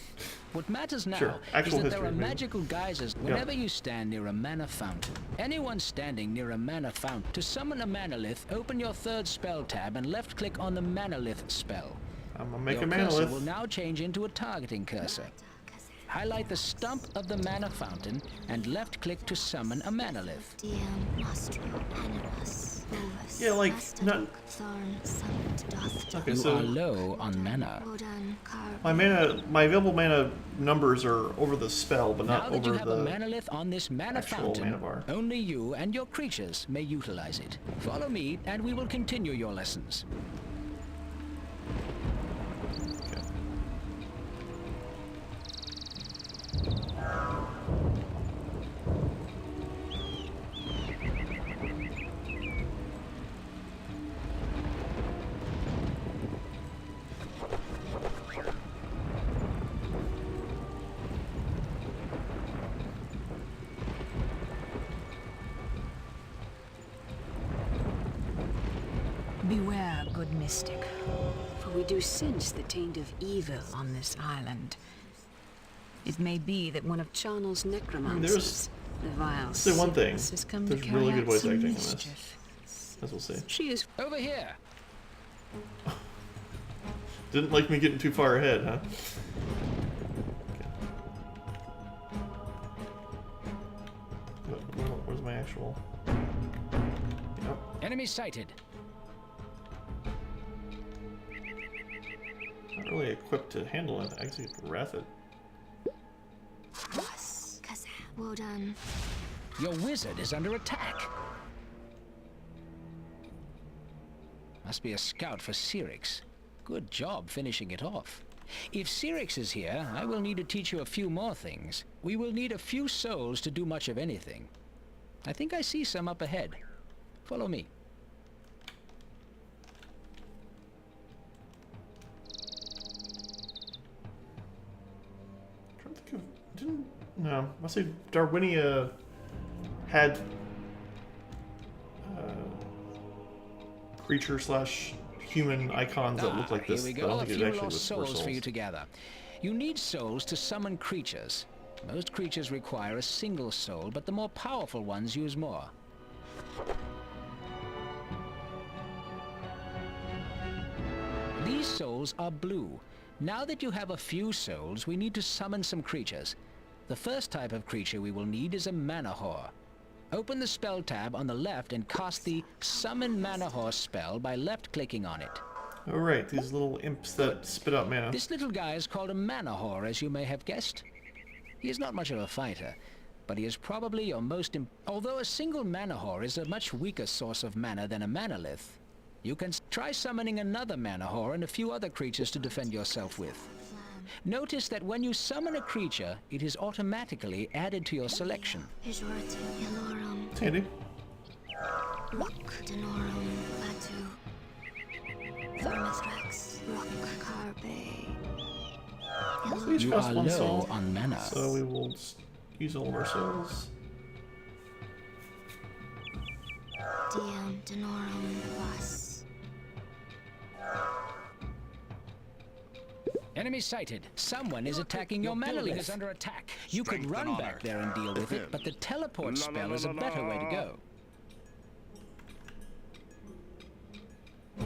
What matters now is that there are magical geysers whenever you stand near a mana fountain. Anyone standing near a mana fountain, to summon a manalith, open your third spell tab and left-click on the manalith spell. I'm gonna make your a cursor manalith. will now change into a targeting cursor. Highlight the stump of the mana fountain and left-click to summon a manalith. Yeah, like not. Okay, You so are low on mana. my available mana numbers are over the spell, but not Now that over you have a the manalith on this mana actual fountain, mana bar. only you and your creatures may utilize it. Follow me, and we will continue your lessons. Beware, good mystic, for we do sense the taint of evil on this island. It may be that one of Charnel's necromancers, the vile say one thing. Sickness, has come There's to carry really good out voice some acting in this. mischief. As we'll see. She is over here. Didn't like me getting too far ahead, huh? Okay. Where's my actual? Yep. Enemy sighted. Not really equipped to handle it. Actually, Wrathit. Well done. Your wizard is under attack. Must be a scout for Cyrix. Good job finishing it off. If Cyrix is here, I will need to teach you a few more things. We will need a few souls to do much of anything. I think I see some up ahead. Follow me. No, I say Darwinia had creature / human icons that look like this. Here we I don't go. A think it few actually lost was souls for you to gather. You need souls to summon creatures. Most creatures require a single soul, but the more powerful ones use more. These souls are blue. Now that you have a few souls, we need to summon some creatures. The first type of creature we will need is a mana whore. Open the spell tab on the left and cast the Summon Mana Whore spell by left-clicking on it. Alright, these little imps that spit out mana. This little guy is called a mana whore, as you may have guessed. He is not much of a fighter, but he is probably your most although a single mana whore is a much weaker source of mana than a manalith. You can try summoning another mana whore and a few other creatures to defend yourself with. Notice that when you summon a creature, it is automatically added to your selection. It's handy. So each You costs are one low soul, on mana. so we will just use all of our souls. Enemy sighted. Someone is attacking your Manolith. Is under attack. You could Strength and run honor. back there and deal with it, but the teleport spell is a better way to go.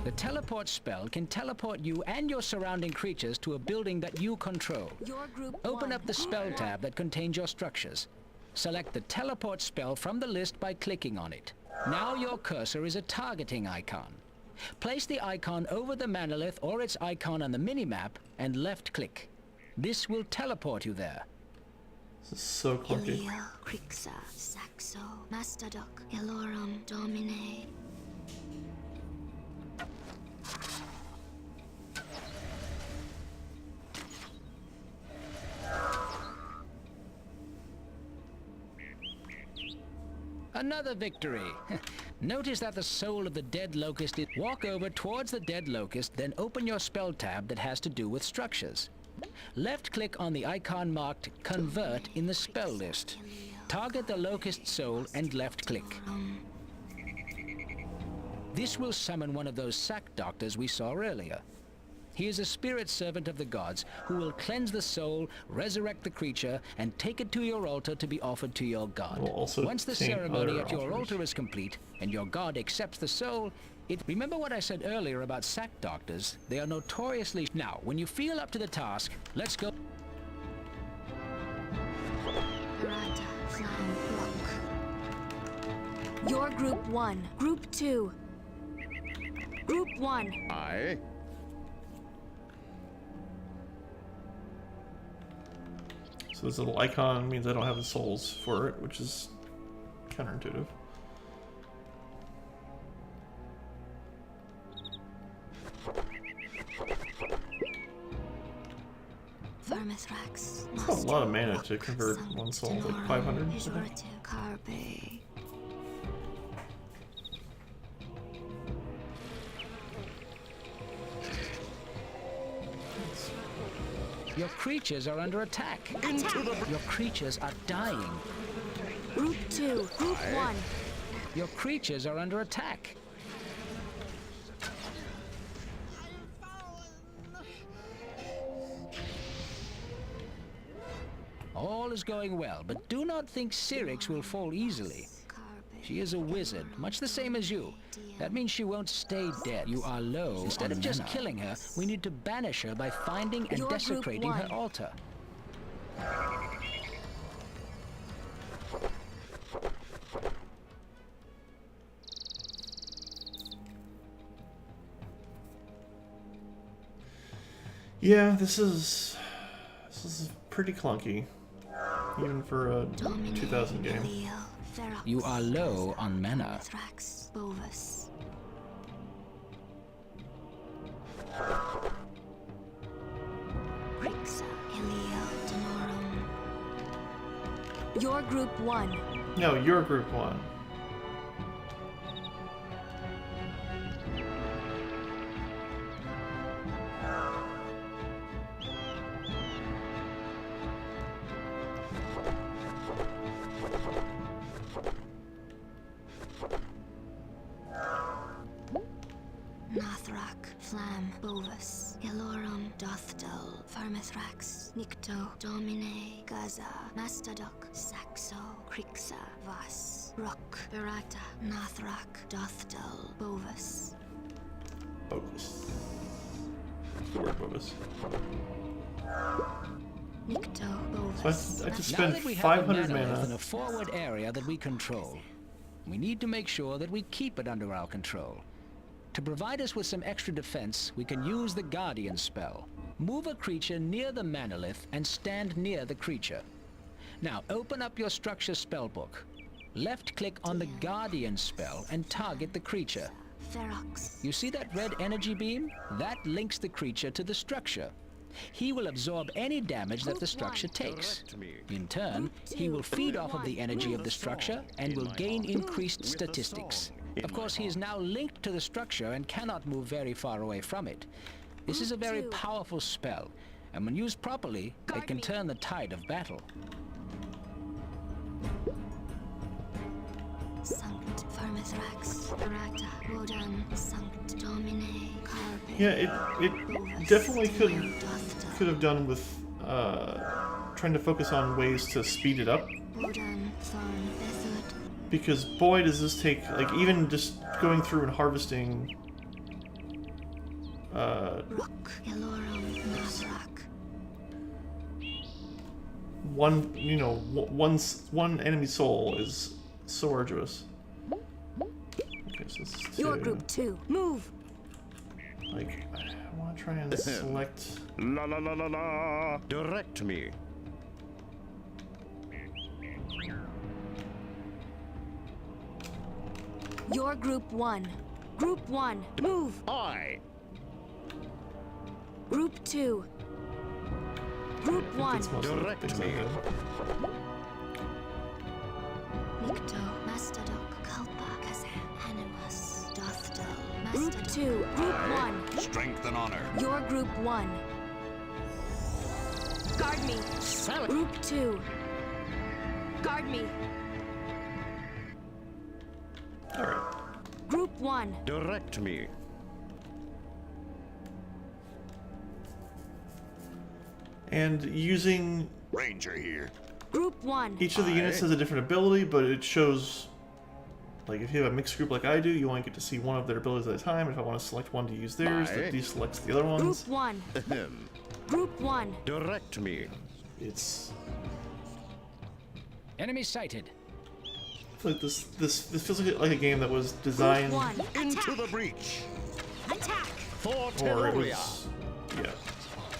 The teleport spell can teleport you and your surrounding creatures to a building that you control. Your group Open 1. up the spell tab that contains your structures. Select the teleport spell from the list by clicking on it. Now your cursor is a targeting icon. Place the icon over the Manolith or its icon on the minimap and left-click. This will teleport you there. This is so clunky. Iliel, Crixa, Saxo, Mastodok, Elorum, Domine. Another victory! Notice that the soul of the dead locust is... Walk over towards the dead locust, then open your spell tab that has to do with structures. Left-click on the icon marked Convert in the spell list. Target the locust soul and left-click. This will summon one of those sack doctors we saw earlier. He is a spirit servant of the gods who will cleanse the soul, resurrect the creature, and take it to your altar to be offered to your god. Will also Once the taint ceremony other at your altars. altar is complete and your god accepts the soul, remember what I said earlier about sack doctors? They are notoriously... Now, when you feel up to the task, let's go... Arata, Flam, Rock. Your group 1. Group 2. Group 1. Aye. So this little icon means I don't have the souls for it, which is counterintuitive. Vermithrax. That's a lot of mana to convert one soul, like 500, I think. Carpe. Your creatures are under attack. Your creatures are dying. Group 2. Group 1. Your creatures are under attack. All is going well, but do not think Syrinx will fall easily. She is a wizard, much the same as you. That means she won't stay dead. You are low. Instead of just killing her, we need to banish her by finding and Your group desecrating her 1. altar. Yeah, this is pretty clunky, even for a 2000 game. Iliel, Ferox, You are low on mana. Vermithrax, Bovis. Crixa, Iliel, Denorum. Your group 1. No, you're group 1. Nathrak, Flam, Bovis, Elorum, Dothdel, Vermithrax, Nikto, Domine, Gaza, Mastodok, Saxo, Crixa, Vas, Rock, Berata, Nathrak, Dothdel, Bovis. Bogus. The word bogus. Nikto, So Bovis. I just Now spent that we have 500 a Manolith in mana. a forward area that we control, we need to make sure that we keep it under our control. To provide us with some extra defense, we can use the Guardian spell. Move a creature near the Manolith and stand near the creature. Now open up your structure spellbook. Left-click on the Guardian spell and target the creature. Ferox. You see that red energy beam? That links the creature to the structure. He will absorb any damage that the structure takes. In turn, he will feed off of the energy of the structure and will gain increased statistics. Of course, he is now linked to the structure and cannot move very far away from it. This is a very powerful spell, and when used properly, it can turn the tide of battle. Sanct Vermithrax, Berata, Rodan, Sanct Domine, Carpe. Yeah, it definitely could Dothda, could have done with trying to focus on ways to speed it up. Because boy, does this take, like, even just going through and harvesting one, you know, one enemy soul is so arduous. Okay, so this is Your group 2, move. Like, I want to try and select. La la la la la. Direct me. Your group 1. Group 1, move. I. Group 2. Group 1. It's mostly Direct things me. like that. Group 2, Group 1. Strength and honor. Your group 1. Guard me. Group 2. Guard me. Alright. Group 1. Direct me. And using Ranger here. Group 1. each of the units has a different ability, but it shows, like, if you have a mixed group like I do, you only get to see one of their abilities at a time. If I want to select one to use theirs, that deselects the other ones. Group 1. Group 1. Direct me. It's Enemy sighted. I feel like this feels like a game that was designed, Group 1. Into the breach. Attack. For or it Terraria. was, yeah,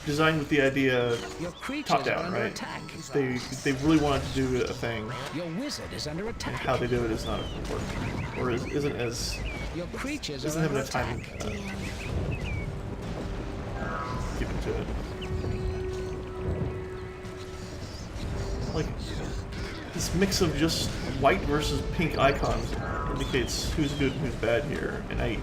designed with the idea Your creatures top are down, under right? attack. They really wanted to do a thing. Your wizard is under And attack. how they do it is not important, or isn't as Your creatures doesn't are have under enough time attack. given to it. Like, this mix of just white versus pink icons indicates who's good and who's bad here, and I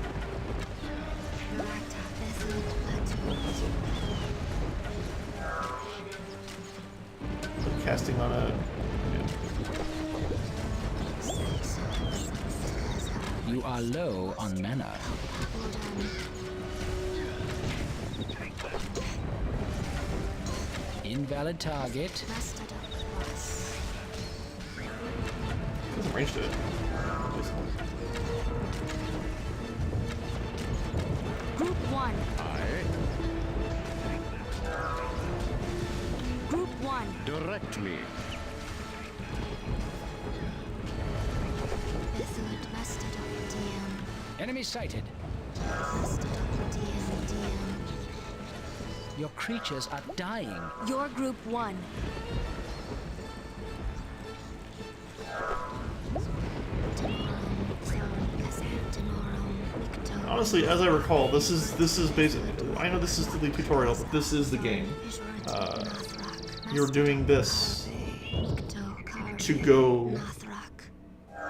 casting on a You are low on mana. Invalid target. doesn't range to it. Group 1. Group 1. Direct me. Enemy sighted. Your creatures are dying. Your group 1. Honestly, as I recall, this is basically. I know this is the tutorial, but this is the game. You're doing this to go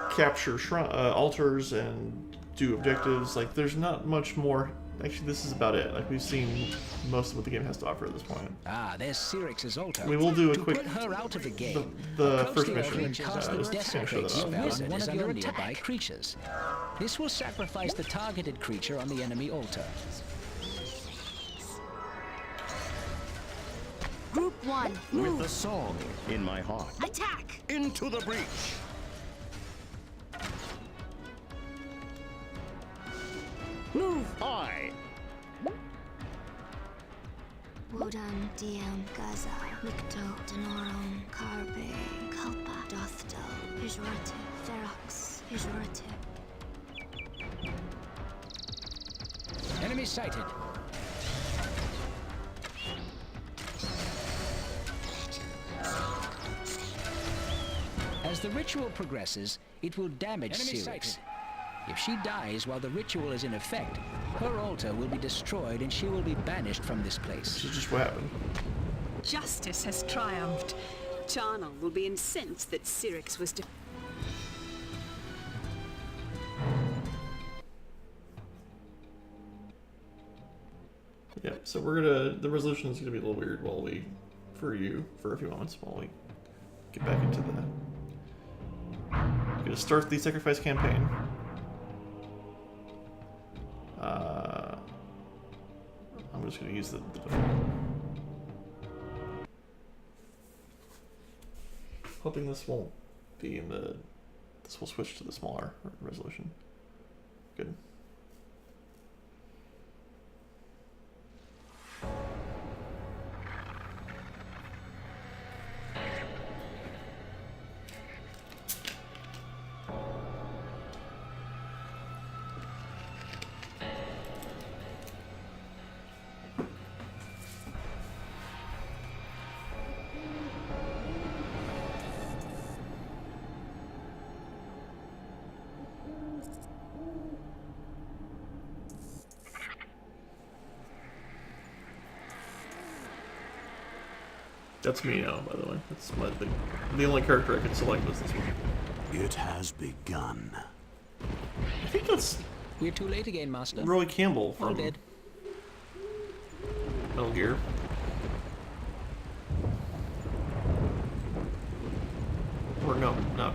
capture altars and do objectives. Like, there's not much more. Actually, this is about it. Like, we've seen most of what the game has to offer at this point. Ah, there's Cyrix's altar. We will do a To quick. put her out of the game. The Approach first the mission. altar and cast the Let's finish desecrate that spell up. on wizard is under nearby creatures. This will sacrifice the targeted creature on the enemy altar. Group 1. Move. With a song in my heart. Attack. Into the breach. Move. I. Wodan, Diam, Gaza, Nikto, Denorum, Carbe, Kalpa, Dothdal, Hijrate, Ferox, Hijrate. Enemy sighted. As the ritual progresses, it will damage Cyrix. If she dies while the ritual is in effect, her altar will be destroyed and she will be banished from this place. This is just what happened. Justice has triumphed. Charnel will be incensed that Cyrix was Yeah, so we're gonna. The resolution is gonna be a little weird while we, for a few moments while we get back into the. Gonna start the sacrifice campaign. I'm just gonna use the default. Hoping this won't be in the... This will switch to the smaller resolution. Good. That's me now, by the way. That's the only character I could select was this one. It has begun. I think that's We're too late again, Master. Roy Campbell All from dead. Metal Gear. Or no, not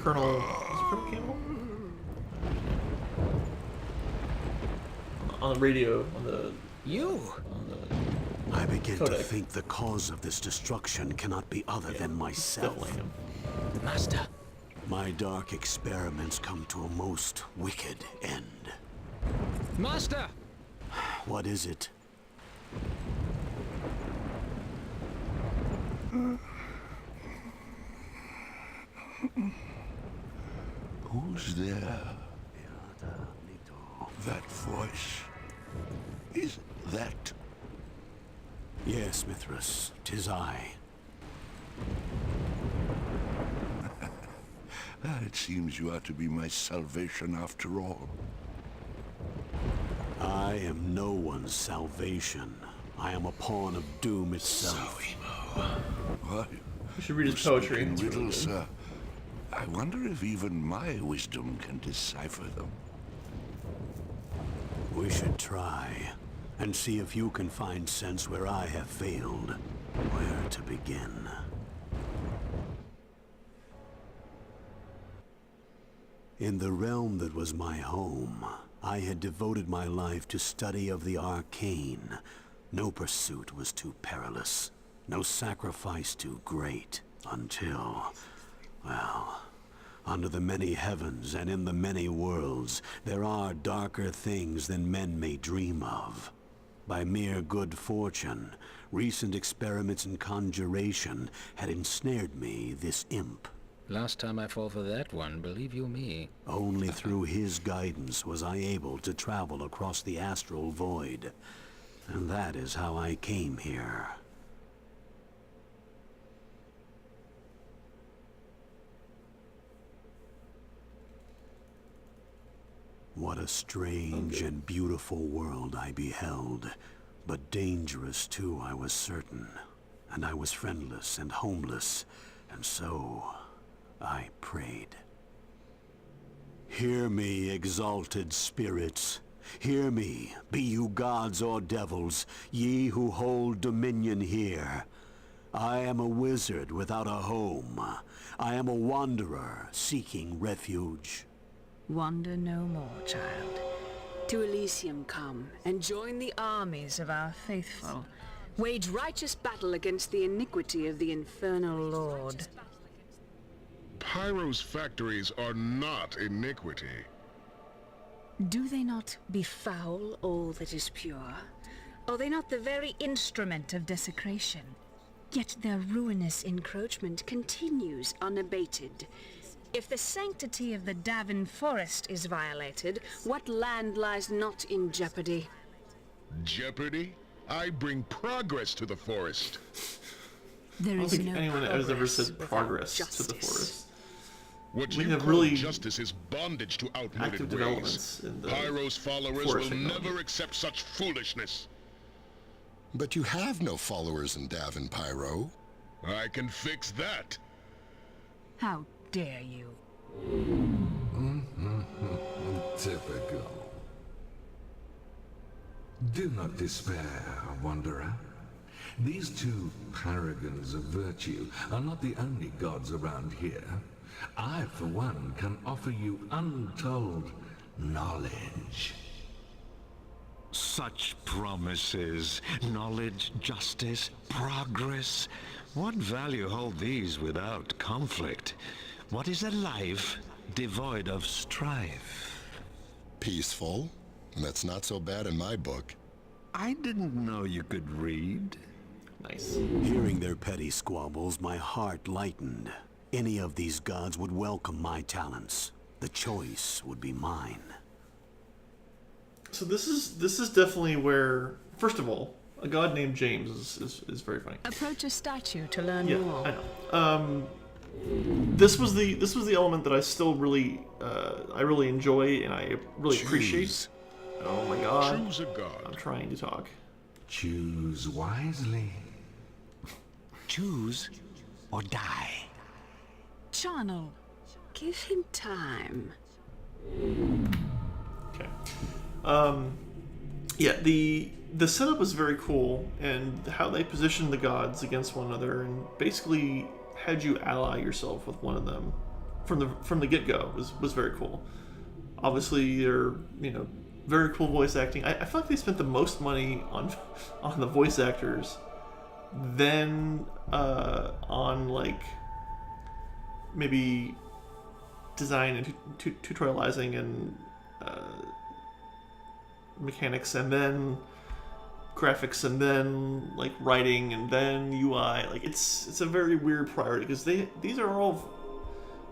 Colonel. Is it Colonel Campbell? On the radio, on the. You! I begin Codec. to think the cause of this destruction cannot be other than myself. Definitely him. Master. My dark experiments come to a most wicked end. Master! What is it? Who's there? That voice. Is that... Yes, Mithras, 'tis I. It seems you are to be my salvation after all. I am no one's salvation. I am a pawn of doom itself. Why, You should read his you poetry. speak in It's really riddles, good. I wonder if even my wisdom can decipher them. We should try, and see if you can find sense where I have failed. Where to begin? In the realm that was my home, I had devoted my life to study of the arcane. No pursuit was too perilous, no sacrifice too great, until, well, under the many heavens and in the many worlds, there are darker things than men may dream of. By mere good fortune, recent experiments in conjuration had ensnared me, this imp. Last time I fall for that one, believe you me. Only through his guidance was I able to travel across the astral void. And that is how I came here. What a strange and beautiful world I beheld. But dangerous too, I was certain. And I was friendless and homeless, and so I prayed. Hear me, exalted spirits. Hear me, be you gods or devils, ye who hold dominion here. I am a wizard without a home. I am a wanderer seeking refuge. Wander no more, child. To Elysium come, and join the armies of our faithful. Wage righteous battle against the iniquity of the infernal lord. Pyro's factories are not iniquity. Do they not befoul all that is pure? Are they not the very instrument of desecration? Yet their ruinous encroachment continues unabated. If the sanctity of the Davin Forest is violated, what land lies not in jeopardy? Jeopardy? I bring progress to the forest. There I don't is think no anyone has ever progress said without progress to the justice. forest. What We you have call really justice is bondage to active outmoded ways. developments in the Pyro's followers forest will technology. never accept such foolishness. But you have no followers in Davin, Pyro. I can fix that. How dare you? Typical. Do not despair, Wanderer. These two paragons of virtue are not the only gods around here. I, for one, can offer you untold knowledge. Such promises, knowledge, justice, progress. What value hold these without conflict? What is a life devoid of strife? Peaceful. That's not so bad in my book. I didn't know you could read. Nice. Hearing their petty squabbles, my heart lightened. Any of these gods would welcome my talents. The choice would be mine. So this is definitely where, first of all, a god named James is very funny. Approach a statue to learn Yeah, more. I know. This was the element that I still really enjoy and I really appreciate. Oh my god. Choose a god. I'm trying to talk. Choose wisely. Choose or die. Charnel. Give him time. Okay. Yeah, the setup was very cool, and how they positioned the gods against one another, and basically had you ally yourself with one of them from the get-go was very cool. Obviously, they're very cool voice acting. I feel like they spent the most money on the voice actors than on like maybe design and tutorializing and mechanics, and then graphics, and then like writing, and then UI. Like it's a very weird priority because these are all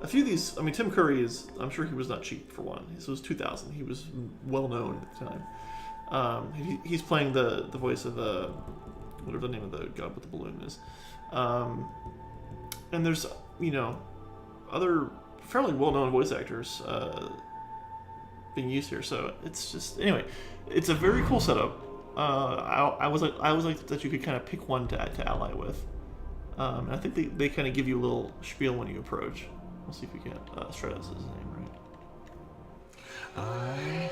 a few of these. I mean, Tim Curry I'm sure he was not cheap for one. This was 2000. He was well known at the time. He's playing the voice of whatever the name of the god with the balloon is. And there's other fairly well-known voice actors being used here. So it's just, anyway, it's a very cool setup. I was like that you could kind of pick one to ally with. And I think they kind of give you a little spiel when you approach. We'll see if we can. Stratos is his name, right? I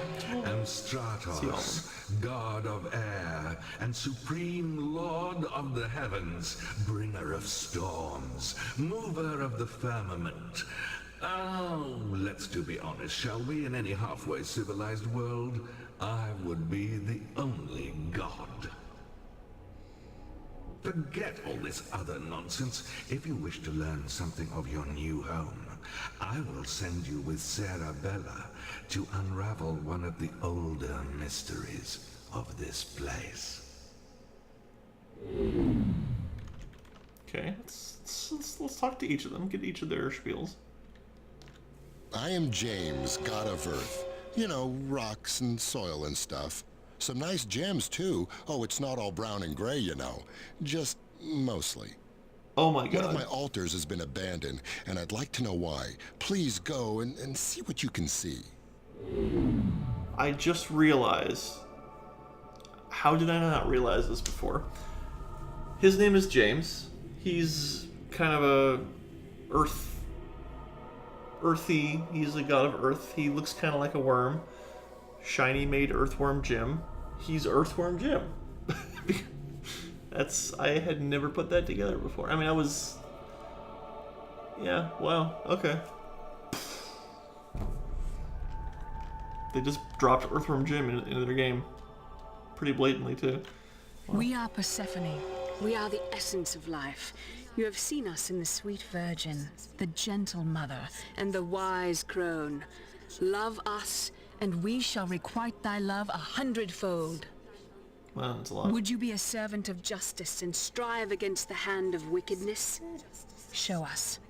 am Stratos, god of air and supreme lord of the heavens, bringer of storms, mover of the firmament. Oh, let's be honest, shall we? In any halfway civilized world, I would be the only god. Forget all this other nonsense. If you wish to learn something of your new home, I will send you with Sarah Bella to unravel one of the older mysteries of this place. Okay, let's talk to each of them, get each of their spiels. I am James, god of earth. Rocks and soil and stuff. Some nice gems, too. Oh, it's not all brown and gray, Just mostly. Oh my god. One of my altars has been abandoned, and I'd like to know why. Please go and see what you can see. I just realized. How did I not realize this before? His name is James. He's kind of a earthy. He's a god of earth. He looks kind of like a worm. Shiny made earthworm Jim. He's Earthworm Jim. I had never put that together before. I mean, yeah, wow, okay. They just dropped Earthworm Jim into their game. Pretty blatantly, too. Wow. We are Persephone. We are the essence of life. You have seen us in the sweet virgin, The gentle mother. and the wise crone. Love us, And we shall requite thy love 100-fold. Wow, that's a lot. would you be a servant of justice and strive against the hand of wickedness? Show us.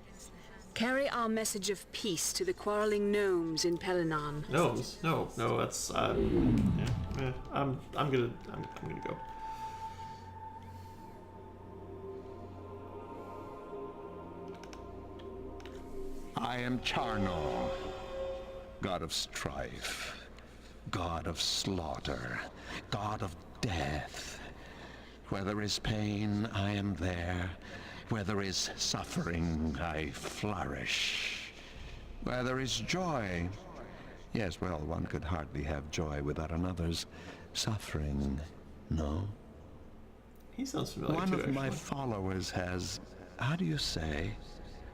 Carry our message of peace to the quarreling gnomes in Pelinon. Gnomes? No, that's I'm gonna go. I am Charnel, god of strife, god of slaughter, god of death. Where there is pain, I am there. Where there is suffering, I flourish. Where there is joy, yes, well, one could hardly have joy without another's suffering, no? He sounds familiar One too, of my actually. followers has, how do you say,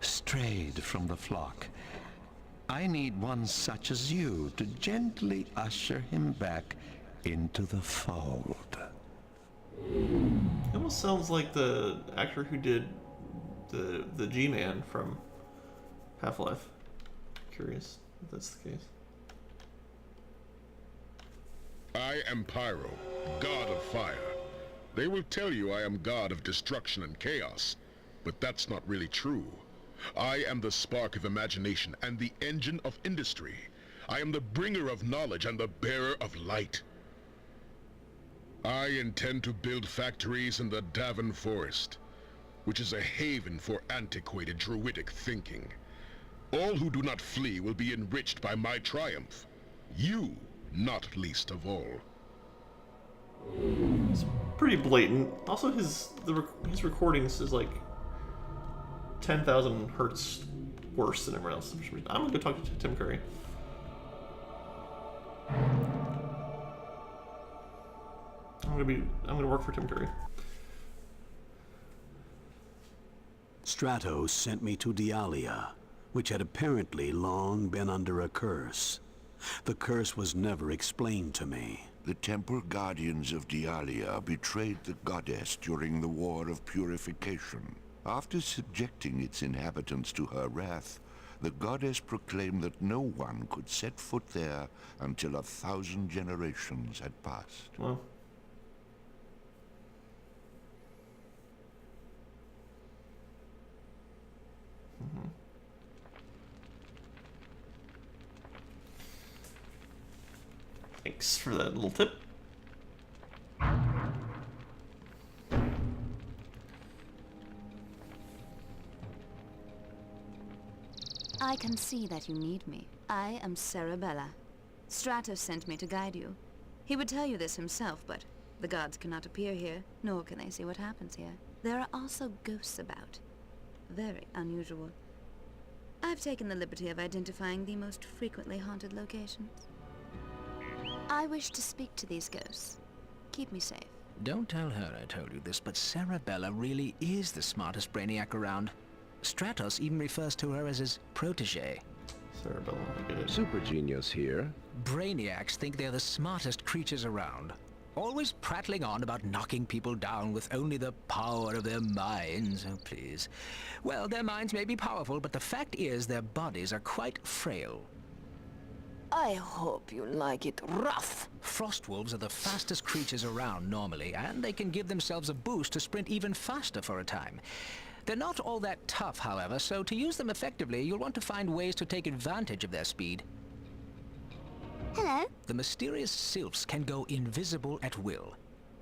strayed from the flock. I need one such as you to gently usher him back into the fold. It almost sounds like the actor who did the G-Man from Half-Life. Curious if that's the case. I am Pyro, god of fire. They will tell you I am god of destruction and chaos, but that's not really true. I am the spark of imagination and the engine of industry. I am the bringer of knowledge and the bearer of light. I intend to build factories in the Davin Forest, which is a haven for antiquated druidic thinking. All who do not flee will be enriched by my triumph. You, not least of all. It's pretty blatant. Also, his recordings is like 10,000 hertz worse than everyone else. I'm gonna go talk to Tim Curry. I'm gonna work for Tim Curry. Stratos sent me to Dialia, which had apparently long been under a curse. The curse was never explained to me. The Temple Guardians of Dialia betrayed the goddess during the War of Purification. After subjecting its inhabitants to her wrath, the goddess proclaimed that no one could set foot there until 1,000 generations had passed. Well. Mm-hmm. Thanks for that little tip. I can see that you need me. I am Cerebella. Stratos sent me to guide you. He would tell you this himself, but the gods cannot appear here, nor can they see what happens here. There are also ghosts about. Very unusual. I've taken the liberty of identifying the most frequently haunted locations. I wish to speak to these ghosts. Keep me safe. Don't tell her I told you this, but Cerebella really is the smartest brainiac around. Stratos even refers to her as his protege. Cerebella, I get it. Super genius here. Brainiacs think they're the smartest creatures around. Always prattling on about knocking people down with only the power of their minds. Oh, please. Well, their minds may be powerful, but the fact is their bodies are quite frail. I hope you like it rough. Frostwolves are the fastest creatures around normally, and they can give themselves a boost to sprint even faster for a time. They're not all that tough, however, so to use them effectively, you'll want to find ways to take advantage of their speed. Hello? The mysterious sylphs can go invisible at will.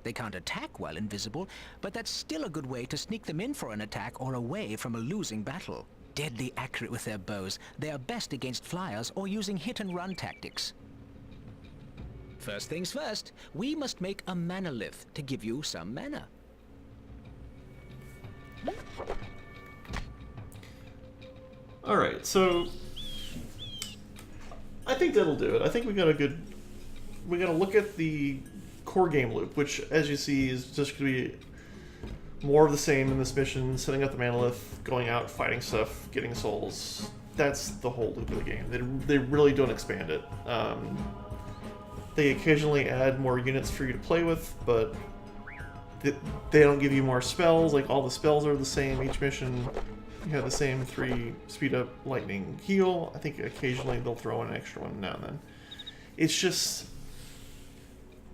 They can't attack while invisible, but that's still a good way to sneak them in for an attack or away from a losing battle. Deadly accurate with their bows, they are best against flyers or using hit-and-run tactics. First things first, we must make a manalith to give you some mana. Alright, so I think that'll do it. I think we got a look at the core game loop, which, as you see, is just going to be more of the same in this mission, setting up the manalith, going out, fighting stuff, getting souls. That's the whole loop of the game. They really don't expand it. They occasionally add more units for you to play with, but they don't give you more spells. Like, all the spells are the same each mission. You have the same 3 speed up, lightning, heal. I think occasionally they'll throw in an extra one now and then. It's just...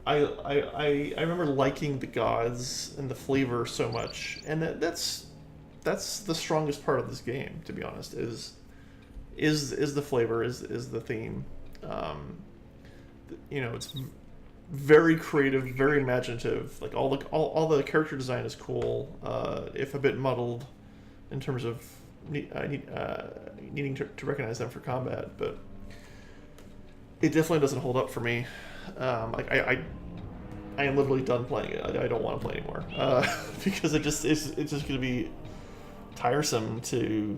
I remember liking the gods and the flavor so much, and that's the strongest part of this game, to be honest, is the flavor, is the theme. You know, it's very creative, very imaginative. Like, all the character design is cool, if a bit muddled in terms of needing to recognize them for combat, but it definitely doesn't hold up for me. I am literally done playing it. I don't want to play anymore because it's just going to be tiresome to.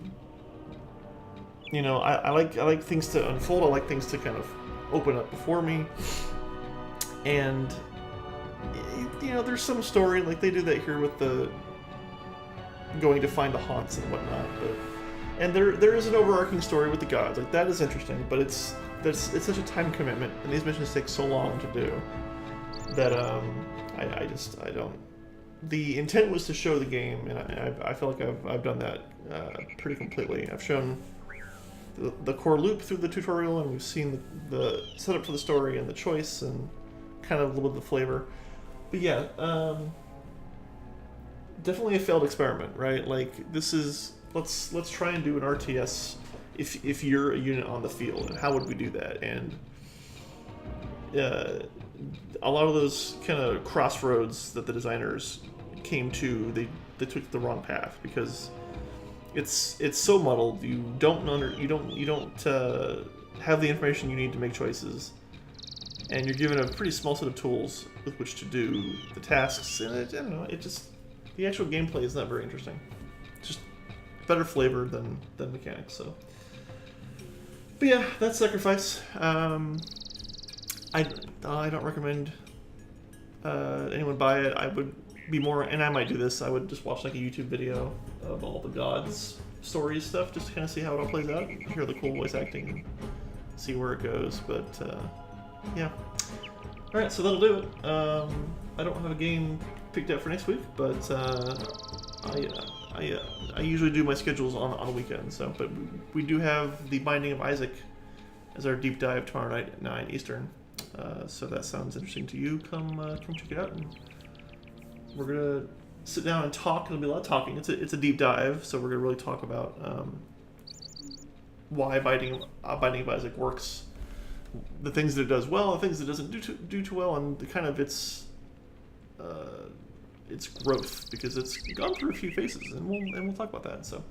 You know, I like things to unfold. I like things to kind of open up before me, and you know, there's some story, like they do that here with the going to find the haunts and whatnot. And there is an overarching story with the gods. Like, that is interesting, but it's such a time commitment, and these missions take so long to do that I the intent was to show the game, and I feel like I've done that pretty completely. I've shown the core loop through the tutorial, and we've seen the setup for the story and the choice and kind of a little bit of the flavor. But yeah, definitely a failed experiment, right? Like, this is, let's try and do an RTS if you're a unit on the field, and how would we do that? And a lot of those kind of crossroads that the designers came to, they took the wrong path, because it's so muddled. You don't have the information you need to make choices, and you're given a pretty small set of tools with which to do the tasks. And I don't know, the actual gameplay is not very interesting. It's just better flavor than mechanics. So, but yeah, that's Sacrifice. I don't recommend anyone buy it. I would be more, and I might do this, I would just watch like a YouTube video of all the gods stories stuff, just to kind of see how it all plays out, hear the cool voice acting, and see where it goes. But yeah. Alright, so that'll do it. I don't have a game picked out for next week, but I usually do my schedules on the weekend. So, but we do have The Binding of Isaac as our deep dive tomorrow night at 9 Eastern. So that sounds interesting to you. Come check it out, and we're gonna sit down and talk. It'll be a lot of talking. It's a deep dive, so we're gonna really talk about why Binding of Isaac works, the things that it does well, the things that it doesn't do too well, and the kind of its growth, because it's gone through a few phases, and we'll talk about that. So,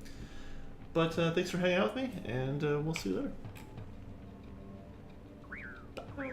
but thanks for hanging out with me, and we'll see you later. Bye.